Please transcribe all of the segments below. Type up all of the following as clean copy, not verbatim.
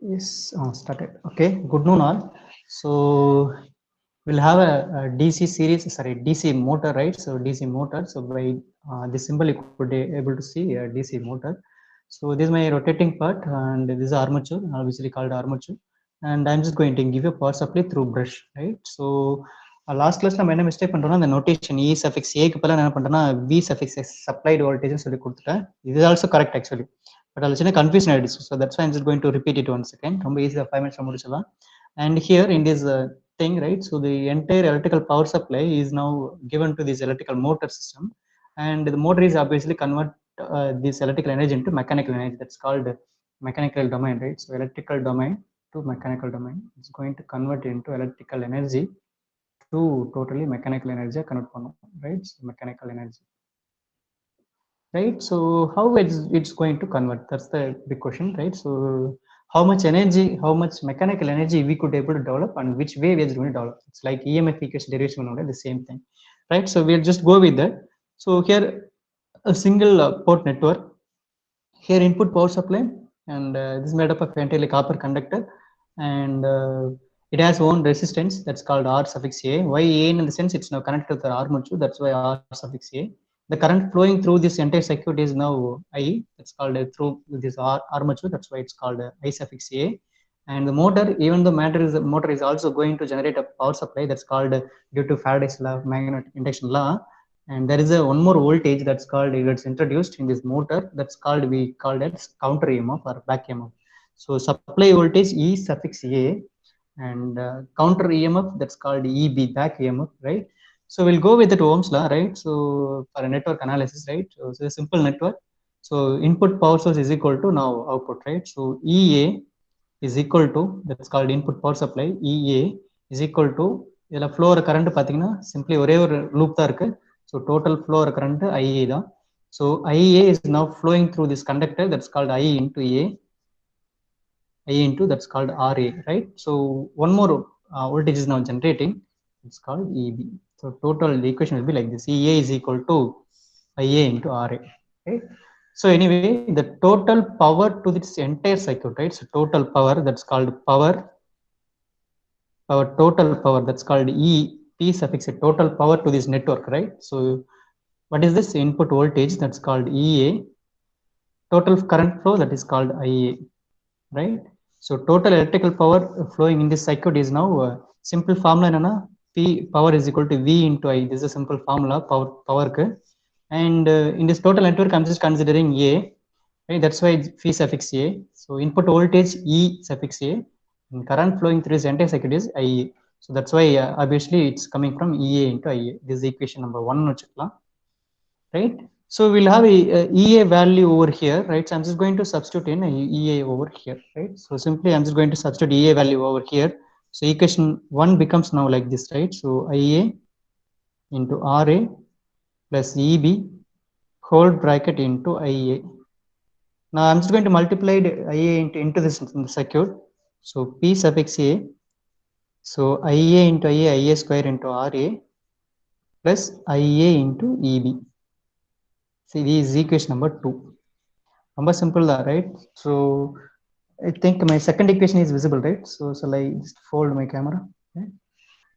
Yes, started. Okay, good noon all. So we'll have a DC series, sorry, DC motor, right? So DC motor. So by this symbol, you could be able to see a DC motor. So this is my rotating part, and this is armature, obviously called armature. And I'm just going to give you power supply through brush, right? So last class நம்ம என்ன mistake பண்றோம்னா அந்த notation E suffix A க்கு பதிலா என்ன பண்றோம்னா V suffix S supplied voltage சொல்லி கொடுத்துட்டேன். இது is also correct actually. But I'll say confusion ஆயிடுச்சு. So that's why I'm just going to repeat it once again. ரொம்ப easy 5 minutes முடிச்சலாம். And here in this thing, right? So the entire electrical power supply is now given to this electrical motor system, and the motor is obviously convert this electrical energy into mechanical energy. That's called mechanical domain, right? So electrical domain to mechanical domain. It's going to convert into electrical energy to totally mechanical energy convert பண்ணும், right? So mechanical energy. Right, so how it's going to convert, that's the big question, right? So how much energy, how much mechanical energy we could able to develop, and which way we are going to develop. It's like EMF equation derivation, the same thing, right? So we'll just go with that. So here a single port network, here input power supply, and this is made up of entirely copper conductor, and it has own resistance, that's called R suffix A. Why A in the sense it's now connected to the armature, that's why R suffix A. The current flowing through this entire circuit is now I, that's called through this armature, that's why it's called I suffix A. And the motor, even the motor is also going to generate a power supply, that's called due to Faraday's law, magnetic induction law. And there is a one more voltage that's called, it's introduced in this motor, that's called, we called it counter EMF or back EMF. So supply voltage E suffix A, and counter EMF, that's called EB, back EMF, right? So we'll go with that Ohm's law, right? So for a network analysis, right? So a simple network. So input power source is equal to now output, right? So EA is equal to, that's called input power supply, EA is equal to, இதுல flow current பாத்தீங்கன்னா simply ஒரே ஒரு loop தான் இருக்கு. So total flow current IA தான். So IA is now flowing through this conductor, that's called I into A, I into, that's called RA, right? So one more voltage is now generating, it's called EB. So total, the equation will be like this: EA is equal to IA into RA, right? So anyway, the total power to this entire circuit, right? So total power, that's called power, total power, that's called E, P suffix a, total power to this network, right? So what is this input voltage, that's called EA, total current flow, that is called IA, right? So total electrical power flowing in this circuit is now simple formula, P power is equal to V into I. This is a simple formula, power and in this total network I'm just considering A, right? That's why P suffix A. So input voltage E suffix A, and current flowing through this entire circuit is IA. So that's why obviously it's coming from EA into IA. This is equation number 1, right? So we'll have a EA value over here, right? So I'm just going to substitute in a EA over here, right? So simply I'm just going to substitute EA value over here. So equation 1 becomes now like this, right? So IA into RA plus EB whole bracket into IA. Now I'm just going to multiply IA into this circuit. So P suffix A, so IA into IA square into RA plus IA into EB. See, this is equation number 2. Number simple, right? So I think my second equation is visible, right? So shall I just fold my camera? Okay.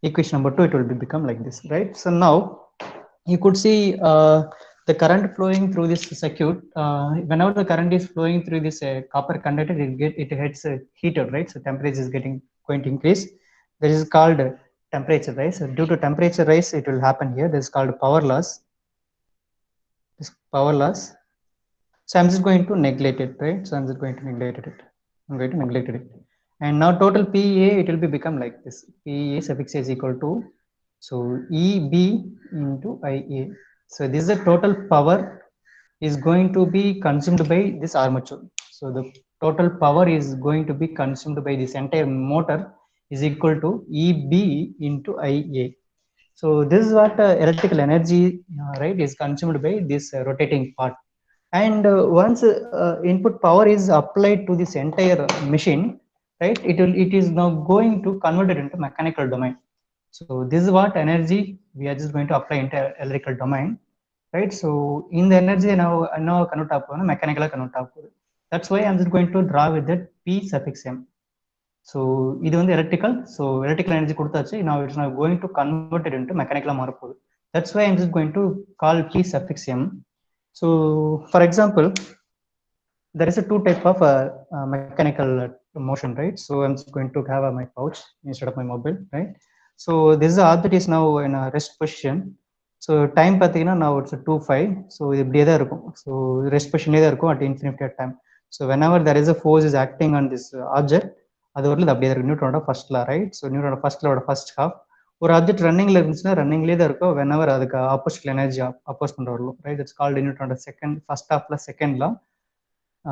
Equation number 2, it will become like this, right? So now you could see the current flowing through this circuit. Whenever the current is flowing through this copper conductor, it gets heated, right? So temperature is going to increase. This is called temperature rise. So due to temperature rise, it will happen here. This is called power loss. This power loss. So I'm just going to neglect it, right? So I'm just going to neglect it. I'm going to neglect it. And now total PA, it will be become like this. PA suffix is equal to, so EB into IA. So this is the total power is going to be consumed by this armature. So the total power is going to be consumed by this entire motor is equal to EB into IA. So this is what electrical energy, right, is consumed by this rotating part. And once input power is applied to this entire machine, right, it is now going to convert it into mechanical domain. So this is what energy we are just going to apply into electrical domain, right? So in the energy now convert mechanical convert. That's why I'm just going to draw with that P suffix M. So இது வந்து electrical. So electrical energy கொடுத்தாச்சு. Now it's now going to convert it into mechanical மாறப்போகுது. That's why I'm just going to call P suffix M. So for example, there is a two type of mechanical motion, right? So I'm just going to have my pouch instead of my mobile, right? So this is the object is now in a rest position. So time பார்த்தீங்கன்னா now it's 2:5. So இது இப்படியே தான் இருக்கும். So rest position தான் இருக்கும் at infinity time. So whenever there is a force is acting on this object, அது வரல அப்படியே இருக்கு நியூட்டனோட ஃபர்ஸ்ட் லா, ரைட்? ஸோ நியூட்டனோட ஃபர்ஸ்ட் லாவோட ஃபர்ஸ்ட் ஹாஃப். ஒரு ஆப்ஜெக்ட் ரன்னிங்ல இருந்துச்சுன்னா ரன்னிங்லேயே தான் இருக்கும் whenever அதுக்கு ஆப்போசிட் எனர்ஜி அப்போஸ் பண்ற வரலும், ரைட்? இட்ஸ் கால்டு நியூட்டனோட செகண்ட் ஃபர்ஸ்ட் ஹாஃப்ல second law.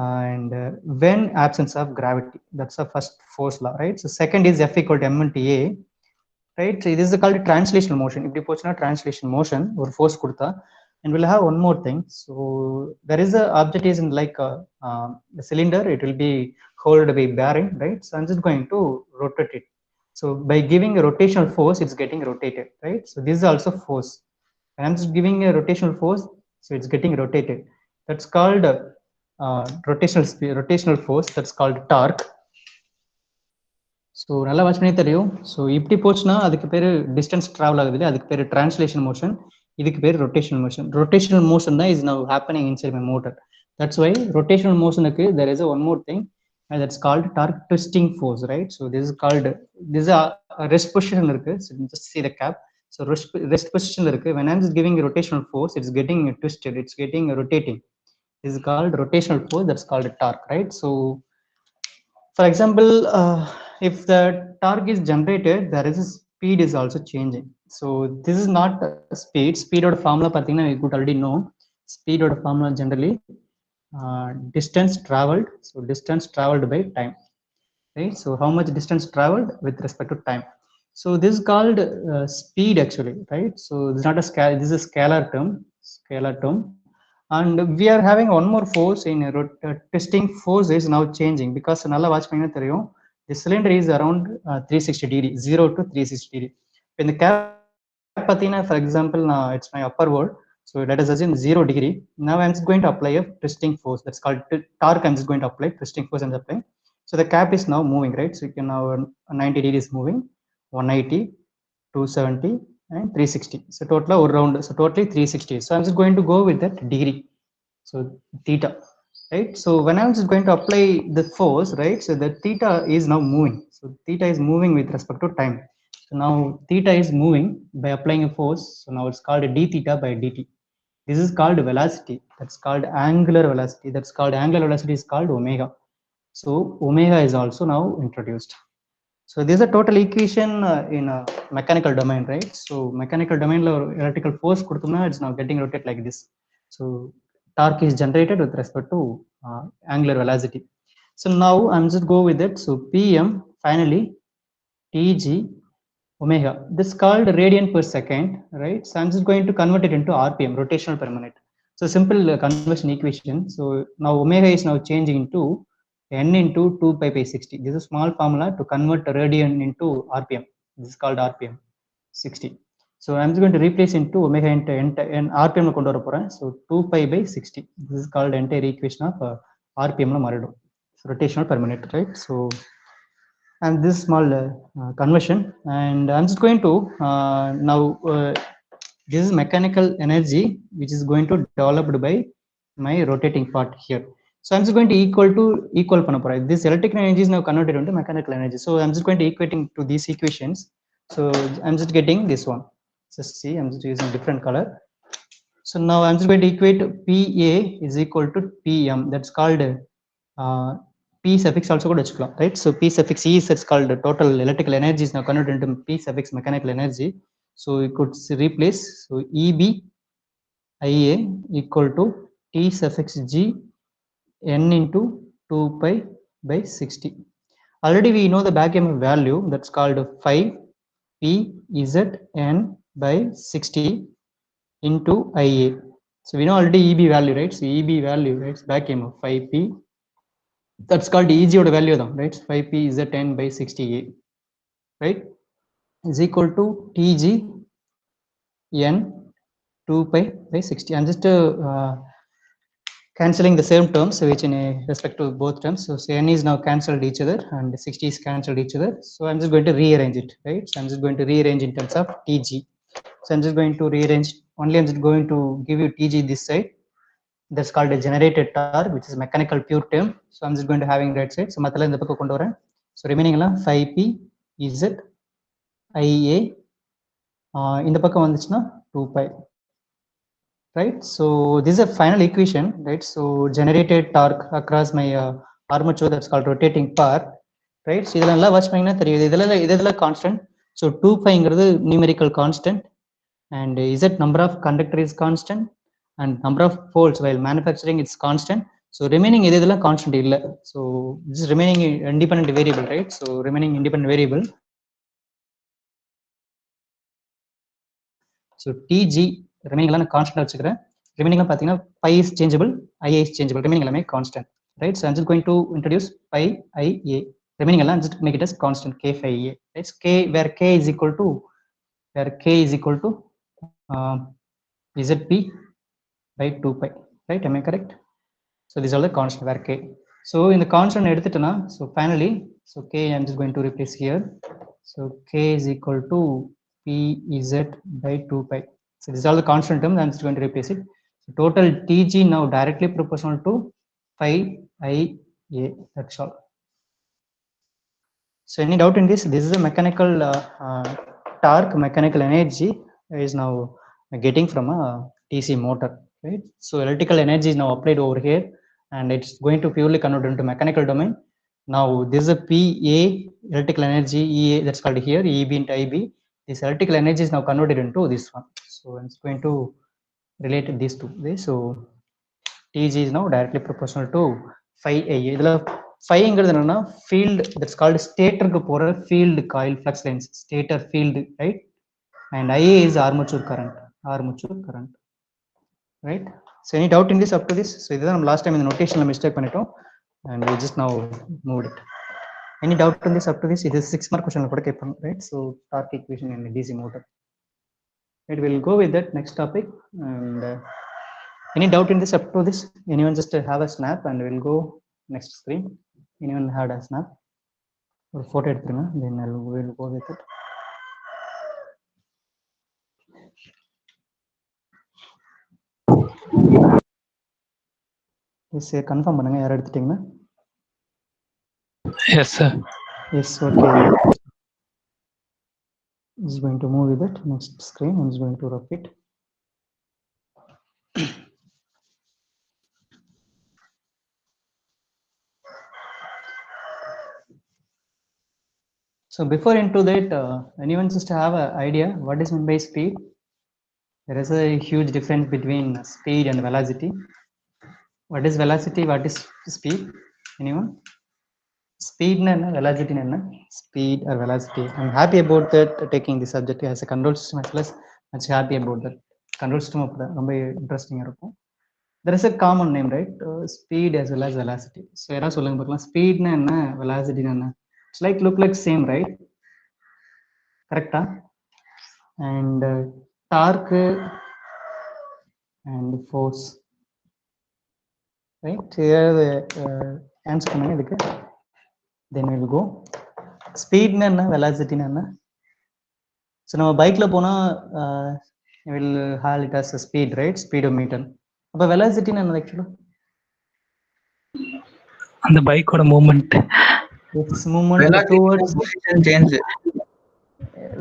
And when absence of gravity, that's the first force law, right? So second is F equal to m into a, right? So this is called translational motion. If you put translation motion or force kurta, and we'll have one more thing. So there is a object is in like a cylinder, it will be held by bearing, right? So I'm just going to rotate it. So by giving a rotational force, it's getting rotated, right? So this is also force, and I'm just giving a rotational force, so it's getting rotated. That's called rotational force, that's called torque. So நல்லா watch பண்ணி தெரியும். So இப்படி போச்சுன்னா அதுக்கு பேர் distance travel ஆகுது இல்லையா, அதுக்கு பேர் டிரான்ஸ்லேஷன் மோஷன், இதுக்கு பேர் ரொட்டேஷனல் மோஷன். ரொட்டேஷனல் மோஷன் தான் is now happening inside my motor. That's why rotational மோஷனுக்கு there is one more thing, that's called torque twisting force, right? So this is called, this rest position இருக்கு. Just see the cap. So rest position இருக்கு. when I'm just giving a rotational force, it's getting twisted, it's getting rotating. This is called rotational force, that's called torque, right? So for example, if the torque is generated, there is a speed is also changing. So this is not speed. Speed or formula pathina we could already know. Speed or formula generally distance traveled. So distance traveled by time, right? So how much distance traveled with respect to time. So this is called speed actually, right? So it's not a scale. This is a scalar term. Scalar term. And we are having one more force in twisting force is now changing because nalla watch panna theriyum, the cylinder is around 360 degree, 0 to 360 degree. In the cap pathina, for example, now it's my upper wall, so let us assume 0 degree. Now I'm just going to apply a twisting force, that's called torque. I'm just going to apply twisting force and apply. So the cap is now moving, right? So you can now 90 degrees moving, 180, 270 and 360. So total around, so totally 360. So I'm just going to go with that degree, so theta, right? So when I'm just going to apply the force, right, so the theta is now moving. So theta is moving with respect to time. So now theta is moving by applying a force. So now it's called d theta by dt. This is called velocity, that's called angular velocity, that's called angular velocity is called omega. So omega is also now introduced. So this is a total equation in a mechanical domain, right? So mechanical domain electrical force kuduthumna, it's now getting rotated like this. So torque is generated with respect to angular velocity. So now I'm just go with it. So Pm finally Tg omega. This is called radian per second, right? So I'm just going to convert it into RPM, rotational per minute. So simple conversion equation. So now omega is now changing into n into 2 pi by 60. This is a small formula to convert radian into RPM. This is called RPM 60. So I'm just going to replace into omega into n RPM la kondu vara poren. So 2 pi by 60. This is called entire equation of RPM la maridum. So rotational per minute, right? So and this small conversion, and I'm just going to now this is mechanical energy which is going to developed by my rotating part here. So I'm just going to equal panna pora. This electrical energy is now converted into mechanical energy. So I'm just going to equating to these equations. So I'm just getting this one. Just see, I'm just using different color. So now I'm just going to equate PA is equal to PM. That's called P suffix also could vechikalam, right? So P suffix E is it's called total electrical energy is now converted into P suffix mechanical energy. So we could replace, so EB IA equal to T suffix G n into 2 pi by 60. Already we know the back EMF value, that's called 5 P Z n by 60 into IA. So we know already EB value, right? So EB value, right? Back EMF 5P, that's called EG or value, right? 5P Z10 by 60A, right? Is equal to TG n 2 pi by 60. I'm just cancelling the same terms which in respect to both terms. So n is now cancelled each other and 60 is cancelled each other. So I'm just going to rearrange it, right? So I'm just going to rearrange in terms of Tg. So I'm just going to rearrange, only I'm just going to give you Tg this side. That's called a generated torque, which is mechanical pure term. So I'm just going to having right side. So mathala indha pakka kondu varan. So remaining la 5p z ia indha pakka vanduchna 2pi, right? So this is a final equation, right? So generated torque across my armature, that's called rotating part, right? So idella watch pannina theriyudhu idella constant. So 2pi ingradhu numerical constant, and z number of conductor is constant, and number of poles while manufacturing it's constant. So remaining idella constant illa. So this is remaining independent variable, right? So remaining independent variable. So Tg remaining எல்லாம் நான் constant வச்சுக்கிறேன். Remaining பார்த்தீங்கன்னா pi is changeable, ia is changeable. Remaining எல்லாமே constant, right? So I'm just going to introduce pi ia. Remaining எல்லாம் just make it as constant k phi ia. Right? K where k is equal to zp by 2pi, right? Am I correct? So these are the constant where k. So in the constant எடுத்துட்டேனா, so finally, so k I'm just going to replace here. So k is equal to pz by 2pi. So this is all the constant term. I'm just going to replace it. So total Tg now directly proportional to phi ia. That's all. So any doubt in this? This is a mechanical torque, mechanical energy is now getting from a DC motor, right? So electrical energy is now applied over here, and it's going to purely convert into mechanical domain. Now this is a PA electrical energy, EA that's called here, EB into IB. This electrical energy is now converted into this one. So I'm just going to relate these two. So Tg is now directly proportional to phi IA. இதுல phiங்கிறது என்னன்னா field, that's called statorக்கு போற field coil flux lines, stator field, right? And IA is armature current, right? So any doubt in this up to this? So இதுதான் நம்ம last time இந்த notationல mistake பண்ணிட்டோம், and we just now moved it. Any doubt in this up to this? It is 6 mark question கூட கேட்பாங்க, right? So torque equation in DC motor. Right, we'll go with that next topic. And any doubt in this up to this? Anyone just have a snap and we'll go next screen. Anyone had a snap or photo எடுத்துருங்க, then we'll go with it. Yes, confirm பண்ணுங்க யார் எடுத்துட்டீங்கன்னா. Yes, sir. Yes, okay. Is going to move with it. Next screen, I'm just going to repeat. So before into that, anyone just have an idea what is meant by speed? There is a huge difference between speed and velocity. What is velocity? What is speed? Anyone? Speed and velocity and speed or velocity. I'm happy about that, taking the subject as a control system as well as much happy about that. Control system of the interesting. There is a common name, right? Speed as well as velocity. So era solunga paakalam, speed na enna, velocity na enna? It's like look like same, right? Correct? And torque and force, right? Here the answer பண்ணுங்க இதுக்கு. Then we'll go. Speed na enna, velocity na enna? So நம்ம பைக்ல போனா will haul it as a speed, right? Speedometer. அப்ப velocity na enna actually? அந்த பைக்கோட movement. Its movement towards position change.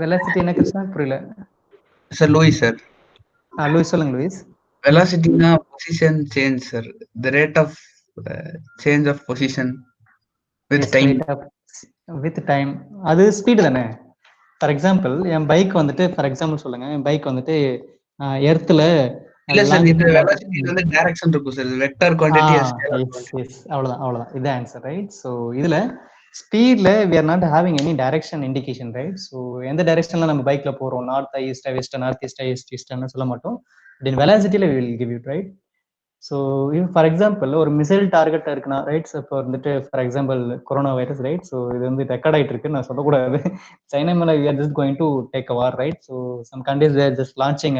velocity என்ன கிருஷ்ணா புரியல. Sir Louis sir. லூயிஸ் சொல்லுங்க Lewis. Velocity na position change sir. The rate of change of position with Yes, time. With time. அது speed தானே. For example N bike வந்துட்டு, for example சொல்லுங்க, என் bike வந்துட்டு எர்த்ல இல்ல sir, இது velocity வந்து direction இருக்கும் சார். வெக்டர் குவாண்டிட்டி அவ்வளவுதான் இது ஆன்சர், ரைட்? ஸோ இதுல ஸ்பீட்ல we are not having any direction indication, right? So எந்த டைரக்ஷன்ல நம்ம பைக்ல போறோம், நார்த் ஈஸ்டா வெஸ்டா, நார்த் ஈஸ்டா ஈஸ்ட் ஈஸ்டான்னு சொல்ல மாட்டோம். தென் வெலாசிட்டியில we will give it, right? So இது ஃபார் எக்ஸாம்பிள் ஒரு மிசைல் டார்கெட் இருக்குன்னா, ரைட்? இப்போ வந்துட்டு for example corona virus, right? So இது வந்து ரெக்கார்ட் ஆயிட்டு இருக்கு, நான் சொல்லக்கூடாது. சைனா மேல we are just going to take a war, right? So some countries they are just launching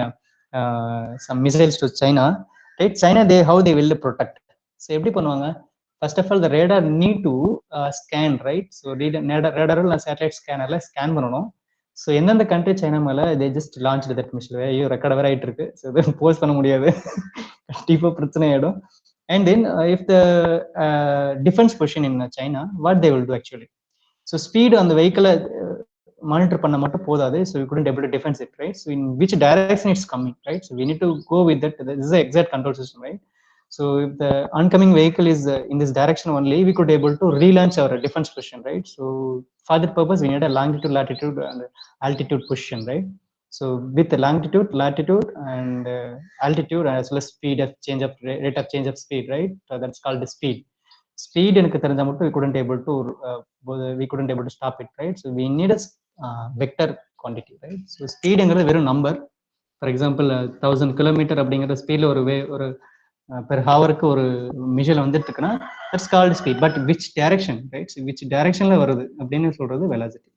some missiles to China, right? China how they will protect, So எப்படி பண்ணுவாங்க? First of all, the radar need to scan, right? So radar satellite scannerல scan பண்ணணும். So எந்தெந்த country China மேல they just launched that missile. ஐயோ record வேற ஆயிட்டு இருக்கு. So இதை போஸ்ட் பண்ண முடியாது, கண்டிப்பா பிரச்சனை ஆயிடும். And then if the defense position in China, what they will do actually? So speed on the vehicle monitor பண்ண மட்டும் போதாது. So we couldn't able to defend it, right? So in which direction it's coming, right? So we need to go with that. This is the exact control system, right? So if the oncoming vehicle is in this direction only, we could able to relaunch our defense position, right? So for that purpose, we need a longitude, latitude, and altitude position, right? So with the longitude, latitude, and altitude, as well as speed of change of rate of change of speed, right? So that's called the speed. Speed எனக்கு தெரிஞ்சா மட்டும் we couldn't able to stop it, right? So we need a vector quantity, right? So speedங்கிறது வெறும் number. For example 1000 kilometre அப்படிங்கிற ஸ்பீட்ல ஒரு per ஹவருக்கு ஒரு மிஷில் வந்துட்டு இருக்குன்னா that's called speed. But which direction, right? Which டைரக்ஷன்ல வருது அப்படின்னு சொல்றது velocity.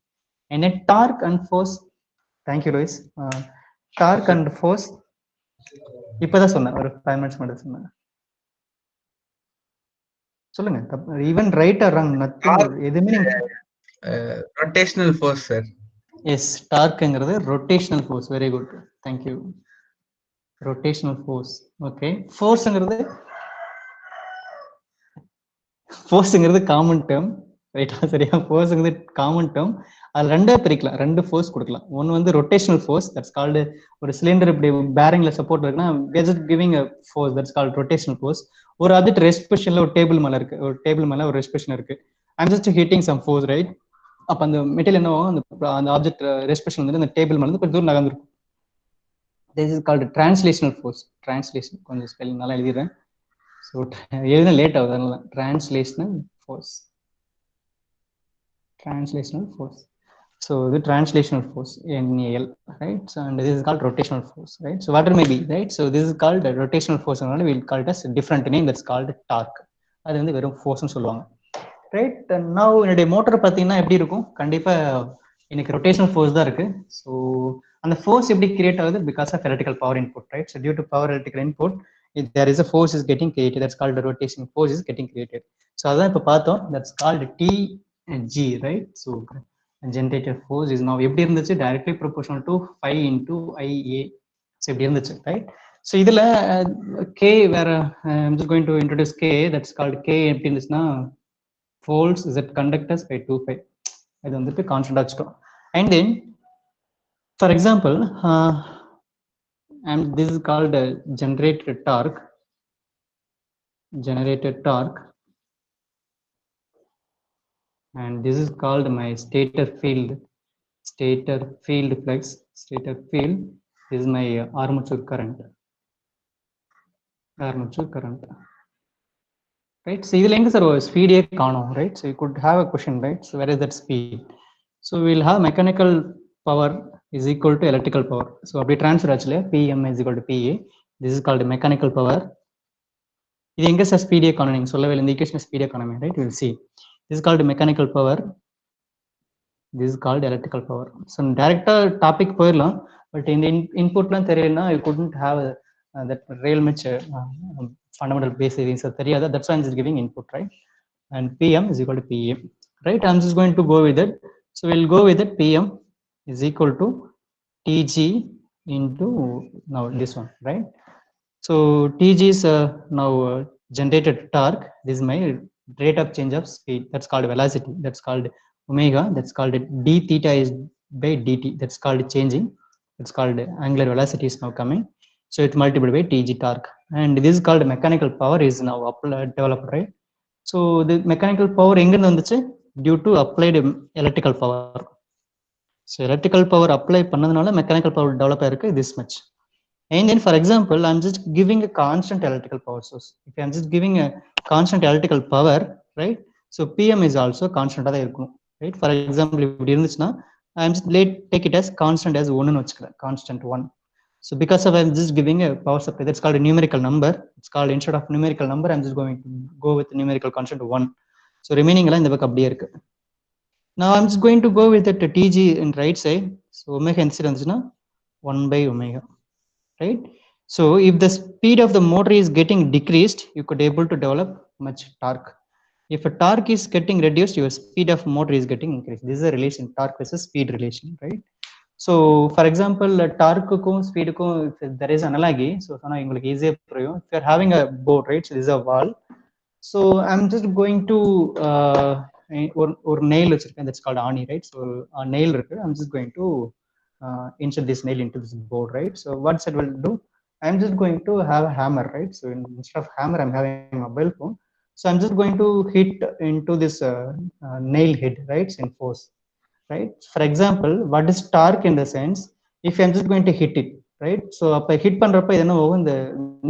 And torque and force, thank you Louis. Torque and force இப்பதான் சொன்னேன், ஒரு 5 minutes மட்டும் சொன்னேன். சொல்லுங்க, even right or wrong, nothing, எதுவுமே. Rotational force sir. எஸ், டார்க்ங்கிறது rotational force. Very good, thank you. Rotational force. Okay, ஃபோர்ஸ்ங்கிறது காமன் டேர்ம், ரைட்டா? சரியா? ஃபோர்ஸ்ங்கிறது காமன் டேர்ம். அது ரெண்டா பிரிக்கலாம், ரெண்டு ஃபோர்ஸ் கொடுக்கலாம். ஒன்னு வந்து ரொட்டேஷனல் ஃபோர்ஸ், தட்ஸ் கால்டு, ஒரு சிலிண்டர் இப்படி பேரிங்ல சப்போர்ட் இருக்குன்னா just giving a force, that's called rotational force. ஒரு ஆப்ஜெக்ட் ரெஸ்ட் பொசிஷன்ல ஒரு டேபிள் மேல இருக்கு, ஒரு டேபிள் மேல ஒரு ரெஸ்ட் பொசிஷன் இருக்கு. I'm just hitting some force, right? அப்ப அந்த மெட்டீரியல் என்னவோ அந்த ஆப்ஜெக்ட் ரெஸ்ட் பொசிஷன் வந்து அந்த டேபிள் மேல இருந்து கொஞ்சம் தூரம் நகர்ந்துருக்கும். This is called translational force. Translation கொஞ்சம் ஸ்பெல்லிங் நல்லா எழுதிடுறேன். ஸோ எழுத லேட் ஆகுது, அதனால translational force. Translational force. So the translational force, NAL, right? So and this is called rotational force, right? So whatever may be, right? So this is called the rotational force, and we'll call it as a different name, that's called torque. அது வந்து வெறும் ஃபோர்ஸ்னு சொல்லுவாங்க, right? now என்னுடைய motor பார்த்தீங்கன்னா எப்படி இருக்கும்? கண்டிப்பா எனக்கு ரொட்டேஷனல் ஃபோர்ஸ் தான் இருக்கு. ஸோ அந்த ஃபோர்ஸ் எப்படி கிரியேட் ஆகுது? Because of electrical power input, right? So due to power electrical input there is a force is getting created, that's called the rotational force is getting created. So அதான் இப்போ பார்த்தோம், that's called TG, right? So generated force is now எப்படி இருந்துச்சு? directly proportional to 5 into IA. So எப்படி இருந்துச்சு, right? So இதுல K வேற, I'm just going to introduce K, that's called K. எப்படி இருந்துச்சுன்னா volts z conductors by 2π. இது வந்துட்டு கான்ஸ்டன்ட் வச்சுட்டோம். And then for example, and this is called generated torque. And this is called my stator field flux. Stator field is my armature current, right? So idhula enga sir speed e kaanom, right? So you could have a question, right? So where is that speed? So we'll have mechanical power is equal to electrical power. So அப்படி transfer ஆச்சுல, PM is equal to PA. This is called mechanical power. இது எங்க sir speed காணும்? நீங்க சொல்லவே இல்லை, இந்த equation speed காணுமே, right? we'll see. This is called mechanical power. This is called electrical power. So director topic போயிடலாம், பட் இந்த இன்புட்லாம் தெரியலன்னா you couldn't have that real much fundamental basics தெரியாது. That's why I'm just giving input, right? And PM is equal to PA, right? I'm just going to go with it. So we'll go with it. PM is equal to TG into now this one, right? So TG is now generated torque. This is my rate of change of speed, that's called velocity, that's called omega, that's called d theta is by dt, that's called changing, that's called angular velocity is now coming. So it's multiplied by TG torque, and this is called mechanical power is now developed, right? So the mechanical power எங்க இருந்து வந்துச்சு? due to applied electrical power. So electrical power apply பண்ணதுனால mechanical power develop ஆயிருக்கு this much. And then for example, I'm just giving a constant electrical power source. If I'm just giving a constant electrical power, right? So PM is also constant ஆ இருக்கும், right? For example, இப்படி இருந்துச்சுன்னா I'm just take it as constant as 1 ன்னு வச்சுக்கிறேன், constant 1. So because of I'm just giving a power supply, that's called a numerical number. It's called, instead of numerical number, I'm just going to go with the numerical constant 1. So remaining எல்லாம் இந்த பக்கம் அப்படியே இருக்கு. Now I'm just going to go with the TG in right side. So omega incidence 1 by omega, right? So if the speed of the motor is getting decreased, you could able to develop much torque. If a torque is getting reduced, your speed of motor is getting increased. This is a relation, torque versus speed relation, right? So for example, torque-க்கும் speed-க்கும் if there is analogy, so சொன்னா உங்களுக்கு easy புரியும். If you're having a boat, right? So this is a valve. So I'm just going to ஒரு nail வச்சிருக்கேன், that's called ஆணி, right? So a nail இருக்கு. I'm just going to insert this nail into this board, right? So what it will do? I'm just going to have a hammer, right? So instead of hammer, I'm having a mobile phone. So I'm just going to hit into this nail head, right? In force, right? For example, what is torque in the sense? If I'm just going to hit it, right? So if I hit பண்றப்ப இது என்ன ஆகும்? The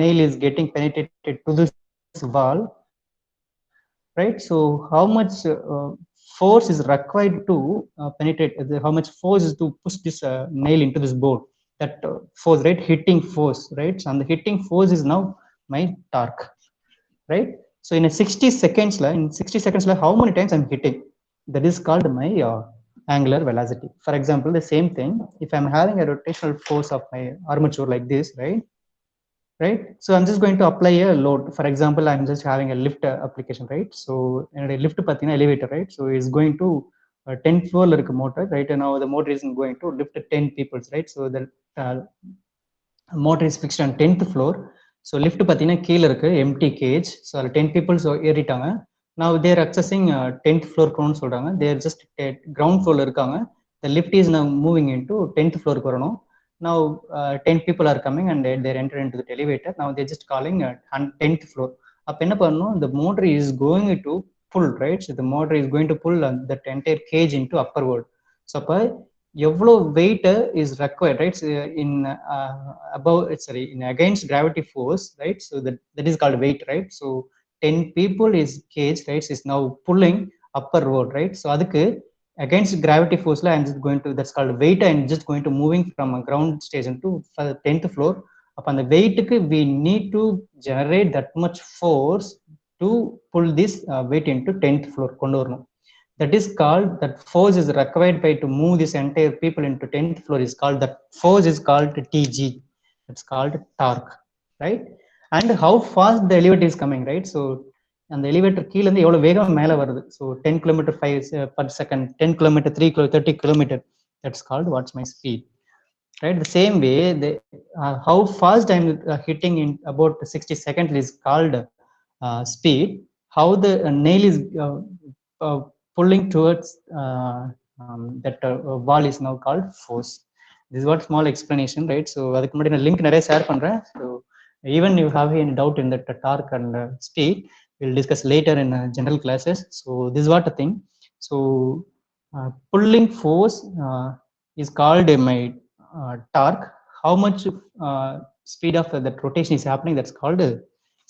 nail is getting penetrated to this wall, right? So how much force is required to penetrate? How much force is to push this nail into this board? That force, right? Hitting force, right? So and the hitting force is now my torque, right? So in a 60 seconds, in 60 seconds, how many times I'm hitting? That is called my angular velocity. For example, the same thing. If I'm having a rotational force of my armature like this, right? Right. So I'm just going to apply a load. For example, I'm just having a lift application, right? So a lift pathina elevator, right? So it's going to 10th floor motor, right? And now the motor is going to lift 10 people, right? So the motor is fixed on 10th floor. So lift pathina கீழ இருக்கு empty cage. So 10 people ஏறிட்டாங்க. Now they are accessing 10th floor ன்னு சொல்றாங்க. They are just ground floor இருக்காங்க. The lift is now moving into 10th floor வரணும். Now 10 people are coming and they're entering into the elevator. Now they're just calling 10th floor. அப்ப என்ன பண்ணணும்? The motor is going to pull, right? So the motor is going to pull that entire cage into upward. So அப்ப எவ்வளோ weight is required, right? So in above, sorry, in against gravity force, right? So that is called weight, right? So 10 people is cage, right? So is now pulling upward, right? So அதுக்கு against gravity force I'm just going to, that's called weight, and just going to moving from a ground station to 10th floor. Upon the weight we need to generate that much force to pull this weight into 10th floor கொண்டு வரணும். That is called, that force is required by to move this entire people into 10th floor is called, that force is called TG. It's called torque, right? And how fast the elevator is coming, right? So and the elevator கீழ இருந்து எவ்வளவு வேகம் மேல வருது. So 10 km per second, 10 km, 3 km, 30 km, that's called what's my speed, right? The same way, the how fast I'm hitting in about 60 seconds is called speed. How the nail is pulling towards that wall is now called force. This is what small explanation, right? So அதுக்கு முன்னாடி நான் link நிறைய share பண்றேன். So even you have any doubt in that torque and speed, we'll discuss later in general classes. So this is what the thing. So pulling force is called my torque. How much speed of that rotation is happening, that's called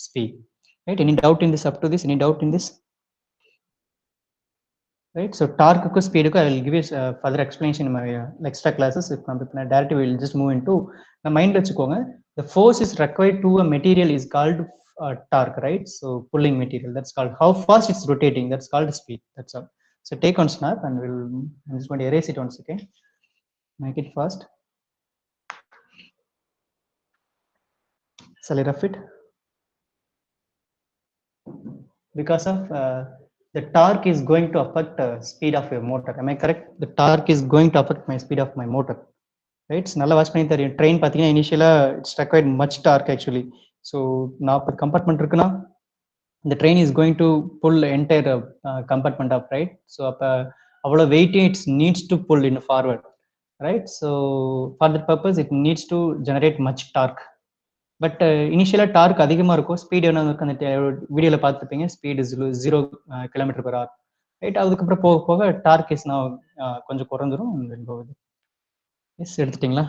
speed, right? Any doubt in this? Up to this, any doubt in this? Right? So torque ku speed ku I will give you further explanation in my extra classes. If directly we will just move into the mind vechukkonga. The force is required to a material is called torque, right? So pulling material, that's called how fast it's rotating, that's called speed. That's all. So take on snap and I'm just going to erase it once, okay? Make it fast. Shall I rough it? Because of the torque is going to affect speed of your motor. Am I correct? The torque is going to affect my speed of my motor, right? நல்லா watch பண்ணி தெரியும். Train பார்த்தீங்கன்னா இனிஷியலாக it's required much torque actually. So 40 compartment இருக்குன்னா இந்த train is going to pull entire compartment off, right? So அப்போ அவ்வளோ வெயிட்டையும் it's needs to pull in forward, right? So for that purpose it needs to generate much torque. But இனிஷியலாக torque அதிகமாக இருக்கும். Speed என்ன அந்த வீடியோவில் பார்த்துருப்பீங்க, ஸ்பீடு 0 km/h, ரைட்? அதுக்கப்புறம் போக போக டார்க் இஸ் நான் கொஞ்சம் குறைஞ்சிரும். போகுது. எஸ் எடுத்துட்டிங்களா?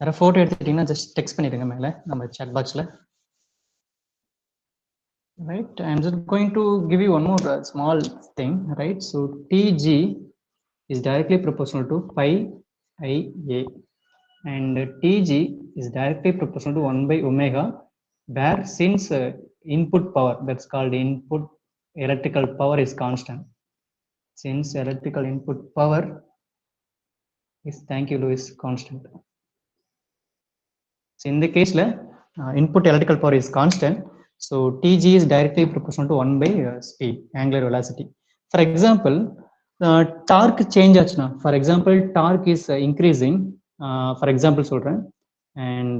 வேறு ஃபோட்டோ எடுத்துட்டிங்கன்னா ஜஸ்ட் டெக்ஸ்ட் பண்ணிடுங்க மேலே நம்ம சாட் பாக்ஸில், right? I am just going to give you one more small thing, right? So TG is directly proportional to phi IA and TG is directly proportional to 1 by omega, where since input power, that's called input electrical power, is constant. Since electrical input power is, thank you Louis, constant. So in the case, input electrical power is constant. So Tg is directly proportional to 1 by speed, angular velocity. For example, torque change achna. For example, torque is increasing. For example, and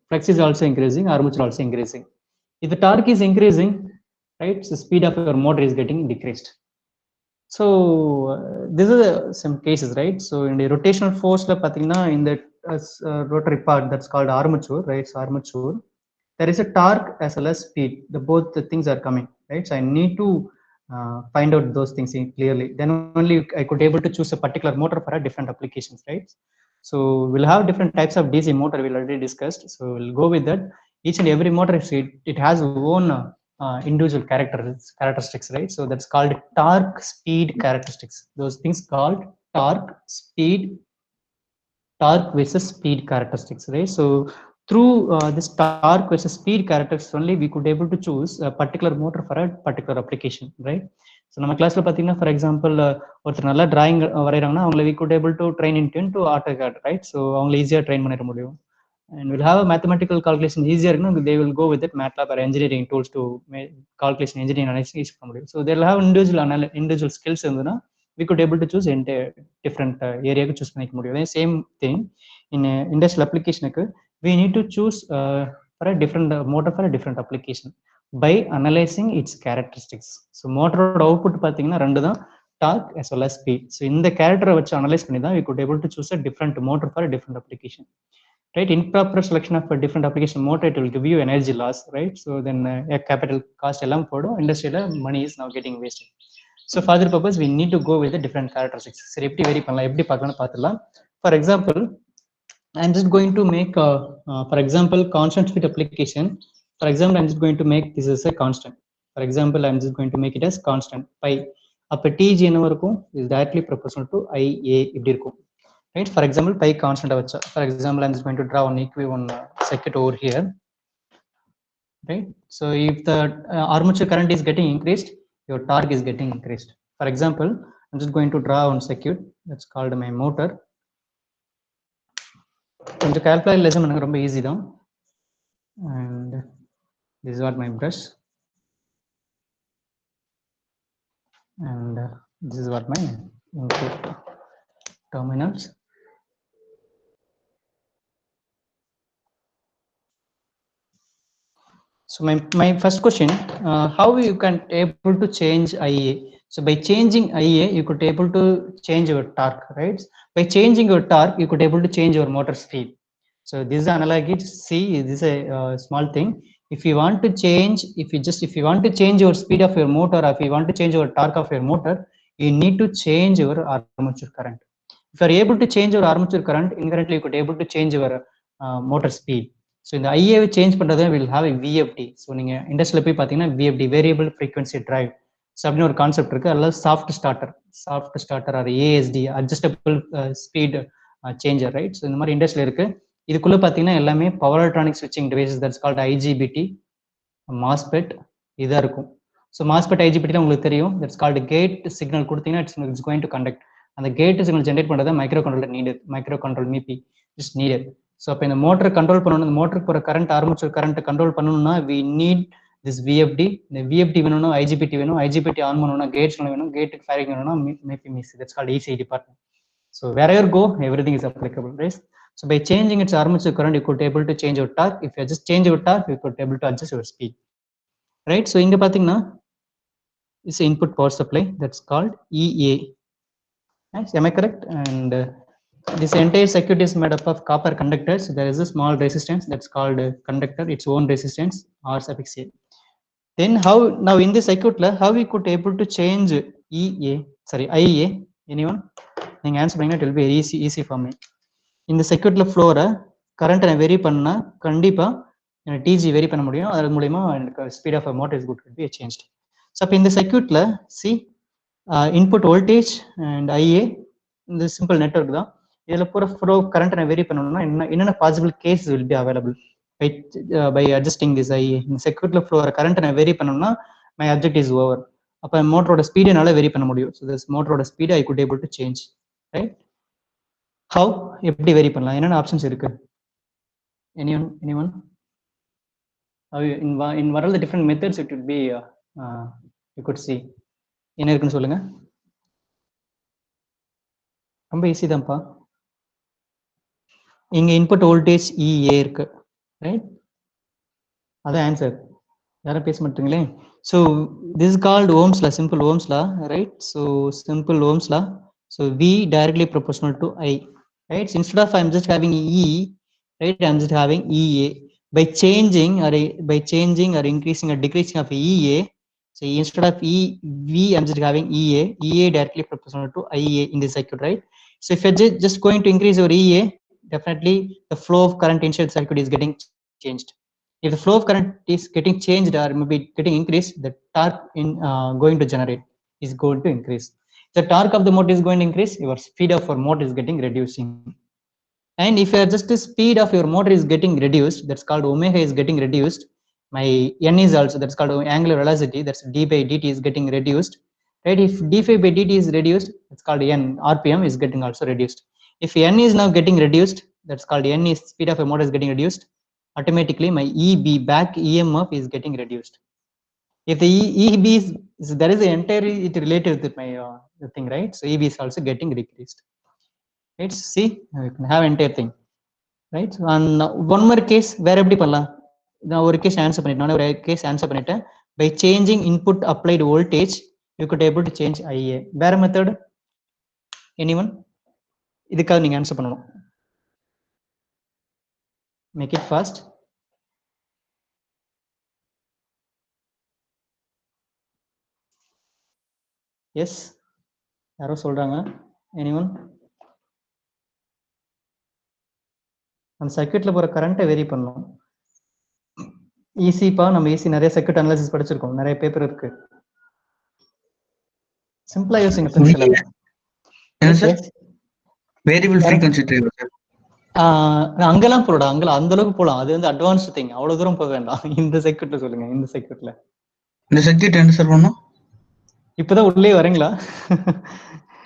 flux is also increasing, armature also increasing. If the torque is increasing, right, the speed of your motor is getting decreased. So these are some cases, right? So in the rotational force, in the rotary part that's called armature, right? So armature, there is a torque as well as speed. Both the things are coming, right? So I need to find out those things clearly. Then only I could able to choose a particular motor for a different applications, right? So we'll have different types of DC motor we already discussed. So we'll go with that. Each and every motor, it has own individual characteristics, right? So that's called torque, speed characteristics. Those things called torque versus speed characteristics, right? So through this torque versus speed characteristics only, we could able to choose a particular motor for a particular application, right? So நம்ம கிளாஸ்ல பாத்தீங்கன்னா, for example ஒருத்தர் நல்லா drawing வரைகிறாங்கன்னா அவங்களை we could able to train into AutoCAD, right? So அவங்களை ஈஸியா train பண்ணிட முடியும். And we'll have a mathematical calculation easier, they will go with it MATLAB or engineering tools to make calculation engineering analysis. So they'll have individual skills, we could able to choose different area to choose make முடியும். Same thing in industrial application, we need to choose for a different motor for a different application by analyzing its characteristics. So motor output பாத்தீங்கன்னா ரெண்டு தான், torque as well as speed. So இந்த character வச்சு analyze பண்ணி தான் we could able to choose a different motor for a different application. Right, improper selection of a different application motor, it will give you energy loss, right? So then a capital cost ellam podum, industry money is now getting wasted. So for that purpose, we need to go with the different characteristics. So eppadi vary pannalam, eppadi paakalaam paathalam. For example, I'm just going to make for example constant speed application. For example, I'm just going to make this as a constant. For example, I'm just going to make it as constant pi. Appo Tg enna varukum is directly proportional to Ia ipdi irukum. Right, for example, pi constant. For example, I'm just going to draw one circuit over here. Right, so if the armature current is getting increased, your torque is getting increased. For example, I'm just going to draw one circuit that's called my motor. And the calculate lesson is very easy down. And this is what my brush. And this is what my input terminals. So my first question, how you can able to change IA? So by changing IA, you could able to change your torque, right? By changing your torque, you could able to change your motor speed. So this is analogy. See, this is a small thing. If you want to change, if you want to change your speed of your motor, or if you want to change your torque of your motor, you need to change your armature current. If you are able to change your armature current, inherently you could able to change your motor speed. So in the IA change பண்றது will have a VFD. So நீங்க இண்டஸ்ட்ரியில போய் பாத்தீங்கன்னா VFD, variable frequency drive. So அப்படின்னு ஒரு concept இருக்கு. அல்லது soft starter or ASD, adjustable speed changer, right? So இந்த மாதிரி இண்டஸ்ட்ரியில இருக்கு. இதுக்குள்ள பாத்தீங்கன்னா எல்லாமே பவர் எலக்ட்ரானிக் ஸ்விட்சிங் devices, that's called IGBT, MOSFET இதா இருக்கும். So MOSFET IGBT உங்களுக்கு தெரியும், தட்ஸ் கால்ட் கேட் சிக்னல் கொடுத்தீங்கன்னா இட்ஸ் கோயிங் டு கண்டக்ட். அந்த கேட் சிக்னல் ஜென்ரேட் பண்றது micro controller needed, micro control MIPI is needed. So அப்போ இந்த மோட்டர் கண்ட்ரோல் பண்ணணும், இந்த மோட்டருக்கு போகிற கரண்ட், ஆர்மேச்சர் கரண்ட் கண்ட்ரோல் பண்ணணும்னா வி நீட் திஸ் VFD. இந்த VFD வேணும்னா IGBT வேணும், IGBT ஆன் பண்ணணும்னா கேட் வேணும், கேட்டுக்கு ஃபயரிங் வேணும்னா MIPI miss, that's called ECI department. So wherever go, everything is applicable, right? So by changing its armature current, you could able to change your torque. If you just change your torque, you could able to adjust your speed, right? So இங்க பாத்தீங்கன்னா is input power supply, that's called EA. Right? Am I correct? And this entire circuit is made up of copper conductors. There is a small resistance that's called conductor, its own resistance, R suffix A. Then how, now in this circuit, how we could able to change IA? Anyone? You answer it will be very easy for me. In the circuit flow, current vary panna kandipa TG vary panna mudiyum, adhu mooliyama speed of a motor is good to be changed. So in the circuit see input voltage and IA, இந்த simple network தான். இதுல போற flow current vary பண்ணனும்னா என்னென்ன possible cases will be available by adjusting this IA. இந்த circuit ல flow current vary பண்ணனும்னா my object is over. அப்ப மோட்டரோட ஸ்பீட் என்னால vary பண்ண முடியும். So this மோட்டரோட speed I could able to change, right? How, எப்படி vary பண்ணலாம், என்னென்ன ஆப்ஷன்ஸ் இருக்கு? Anyone? In what are the different methods it would be you could see. என்ன இருக்குன்னு சொல்லுங்க. ரொம்ப ஈஸி தான்ப்பா. இங்க இன்புட் வோல்டேஜ் EA இருக்கு, ரைட்? அதான் ஆன்சர். யாரும் பேச மாட்டீங்களே. So this is called Ohm's law, simple Ohm's law, right? So simple Ohm's law. So V directly proportional to I, right? So instead of I'm just having E, right? I'm just having EA. By changing or increasing or decreasing of EA, so instead of V, I'm just having EA directly proportional to IA in this circuit, right? So if you're just going to increase your EA, definitely the flow of current inside the circuit is getting changed. If the flow of current is getting changed or maybe getting increased, the torque going to generate is going to increase. The torque of the motor is going to increase, your speed of your motor is getting reducing. And if just the speed of your motor is getting reduced, that's called omega is getting reduced. My n is also, that's called angular velocity, that's d by dt is getting reduced, right? If d phi by dt is reduced, it's called n, RPM is getting also reduced. If n is now getting reduced, that's called n is speed of a motor is getting reduced, automatically my EB back EMF is getting reduced. If the EB is there is entirely it related with my thing, right? So EB is also getting decreased, right? See, you can have entire thing, right? And one more case வேற எப்படி பண்ணலாம்? நான் ஒரு case answer பண்ணிட்டேன், நான் ஒரு case answer பண்ணிட்டேன். By changing input applied voltage, you could able to change IA. வேற மெத்தட் anyone? இதுக்காக நீங்க ஆன்சர் பண்ணணும். Make it fast. Yes, யாரோ சொல்றாங்க. Anyone? அந்த சர்க்யூட்ல போற கரண்ட்டை வெரி பண்ணணும். ஈஸிப்பா, நம்ம ஈஸி நிறைய சர்க்யூட் அனாலிசிஸ் படிச்சிருக்கோம், நிறைய பேப்பர் இருக்கு. சிம்பிளா யோசிங்க ஃப்ரெண்ட்ஸ் எல்லாரும். Variable frequency driver sir. அங்கெல்லாம் போடா, அந்த அளவுக்கு போலாம். அது வந்து அட்வான்ஸ்ட் திங், அவ்வளவு தூரம் போக வேண்டாம். இந்த சர்க்யூட்ல சொல்லுங்க. இந்த சர்க்யூட்ல என்ன சார் பண்ணும்? இப்பதான் உள்ளே வரீங்களா?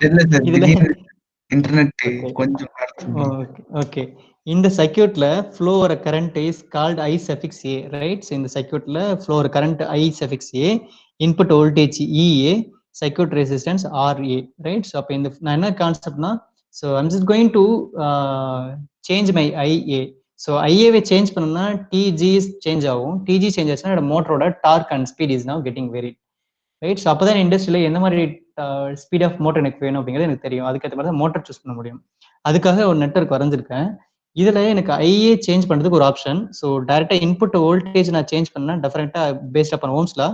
இல்ல சார், இதுல இன்டர்நெட் கொஞ்சம் ஓகே. இந்த சர்க்யூட்ல ஃப்ளோ வர current is called I suffix A, right? So இந்த சர்க்யூட்ல ஃப்ளோ வர current I suffix A, input voltage EA, circuit resistance RA, right? So அப்போ இந்த நான் என்ன கான்செப்ட்னா, so I'm just going to change my IA. So ஐஏவை சேஞ்ச் பண்ணோம்னா TG சேஞ்ச் ஆகும். TG சேஞ்ச் ஆச்சுன்னா மோட்டரோட torque and speed is now getting very, right? So அப்போதான் இண்டஸ்ட்ரியில என்ன மாதிரி ஸ்பீட் ஆஃப் மோட்டர் எனக்கு வேணும் அப்படிங்கிறது எனக்கு தெரியும். அதுக்கேற்ற மாதிரி தான் மோட்டர் சூஸ் பண்ண முடியும். அதுக்காக ஒரு நெட்வொர்க் வரைஞ்சிருக்கேன். இதுல எனக்கு ஐஏ சேஞ்ச் பண்றதுக்கு ஒரு ஆப்ஷன். ஸோ டைரக்டா இன்புட் வோல்டேஜ் நான் சேஞ்ச் பண்ணா டெஃபரெண்டா based upon Ohm's law,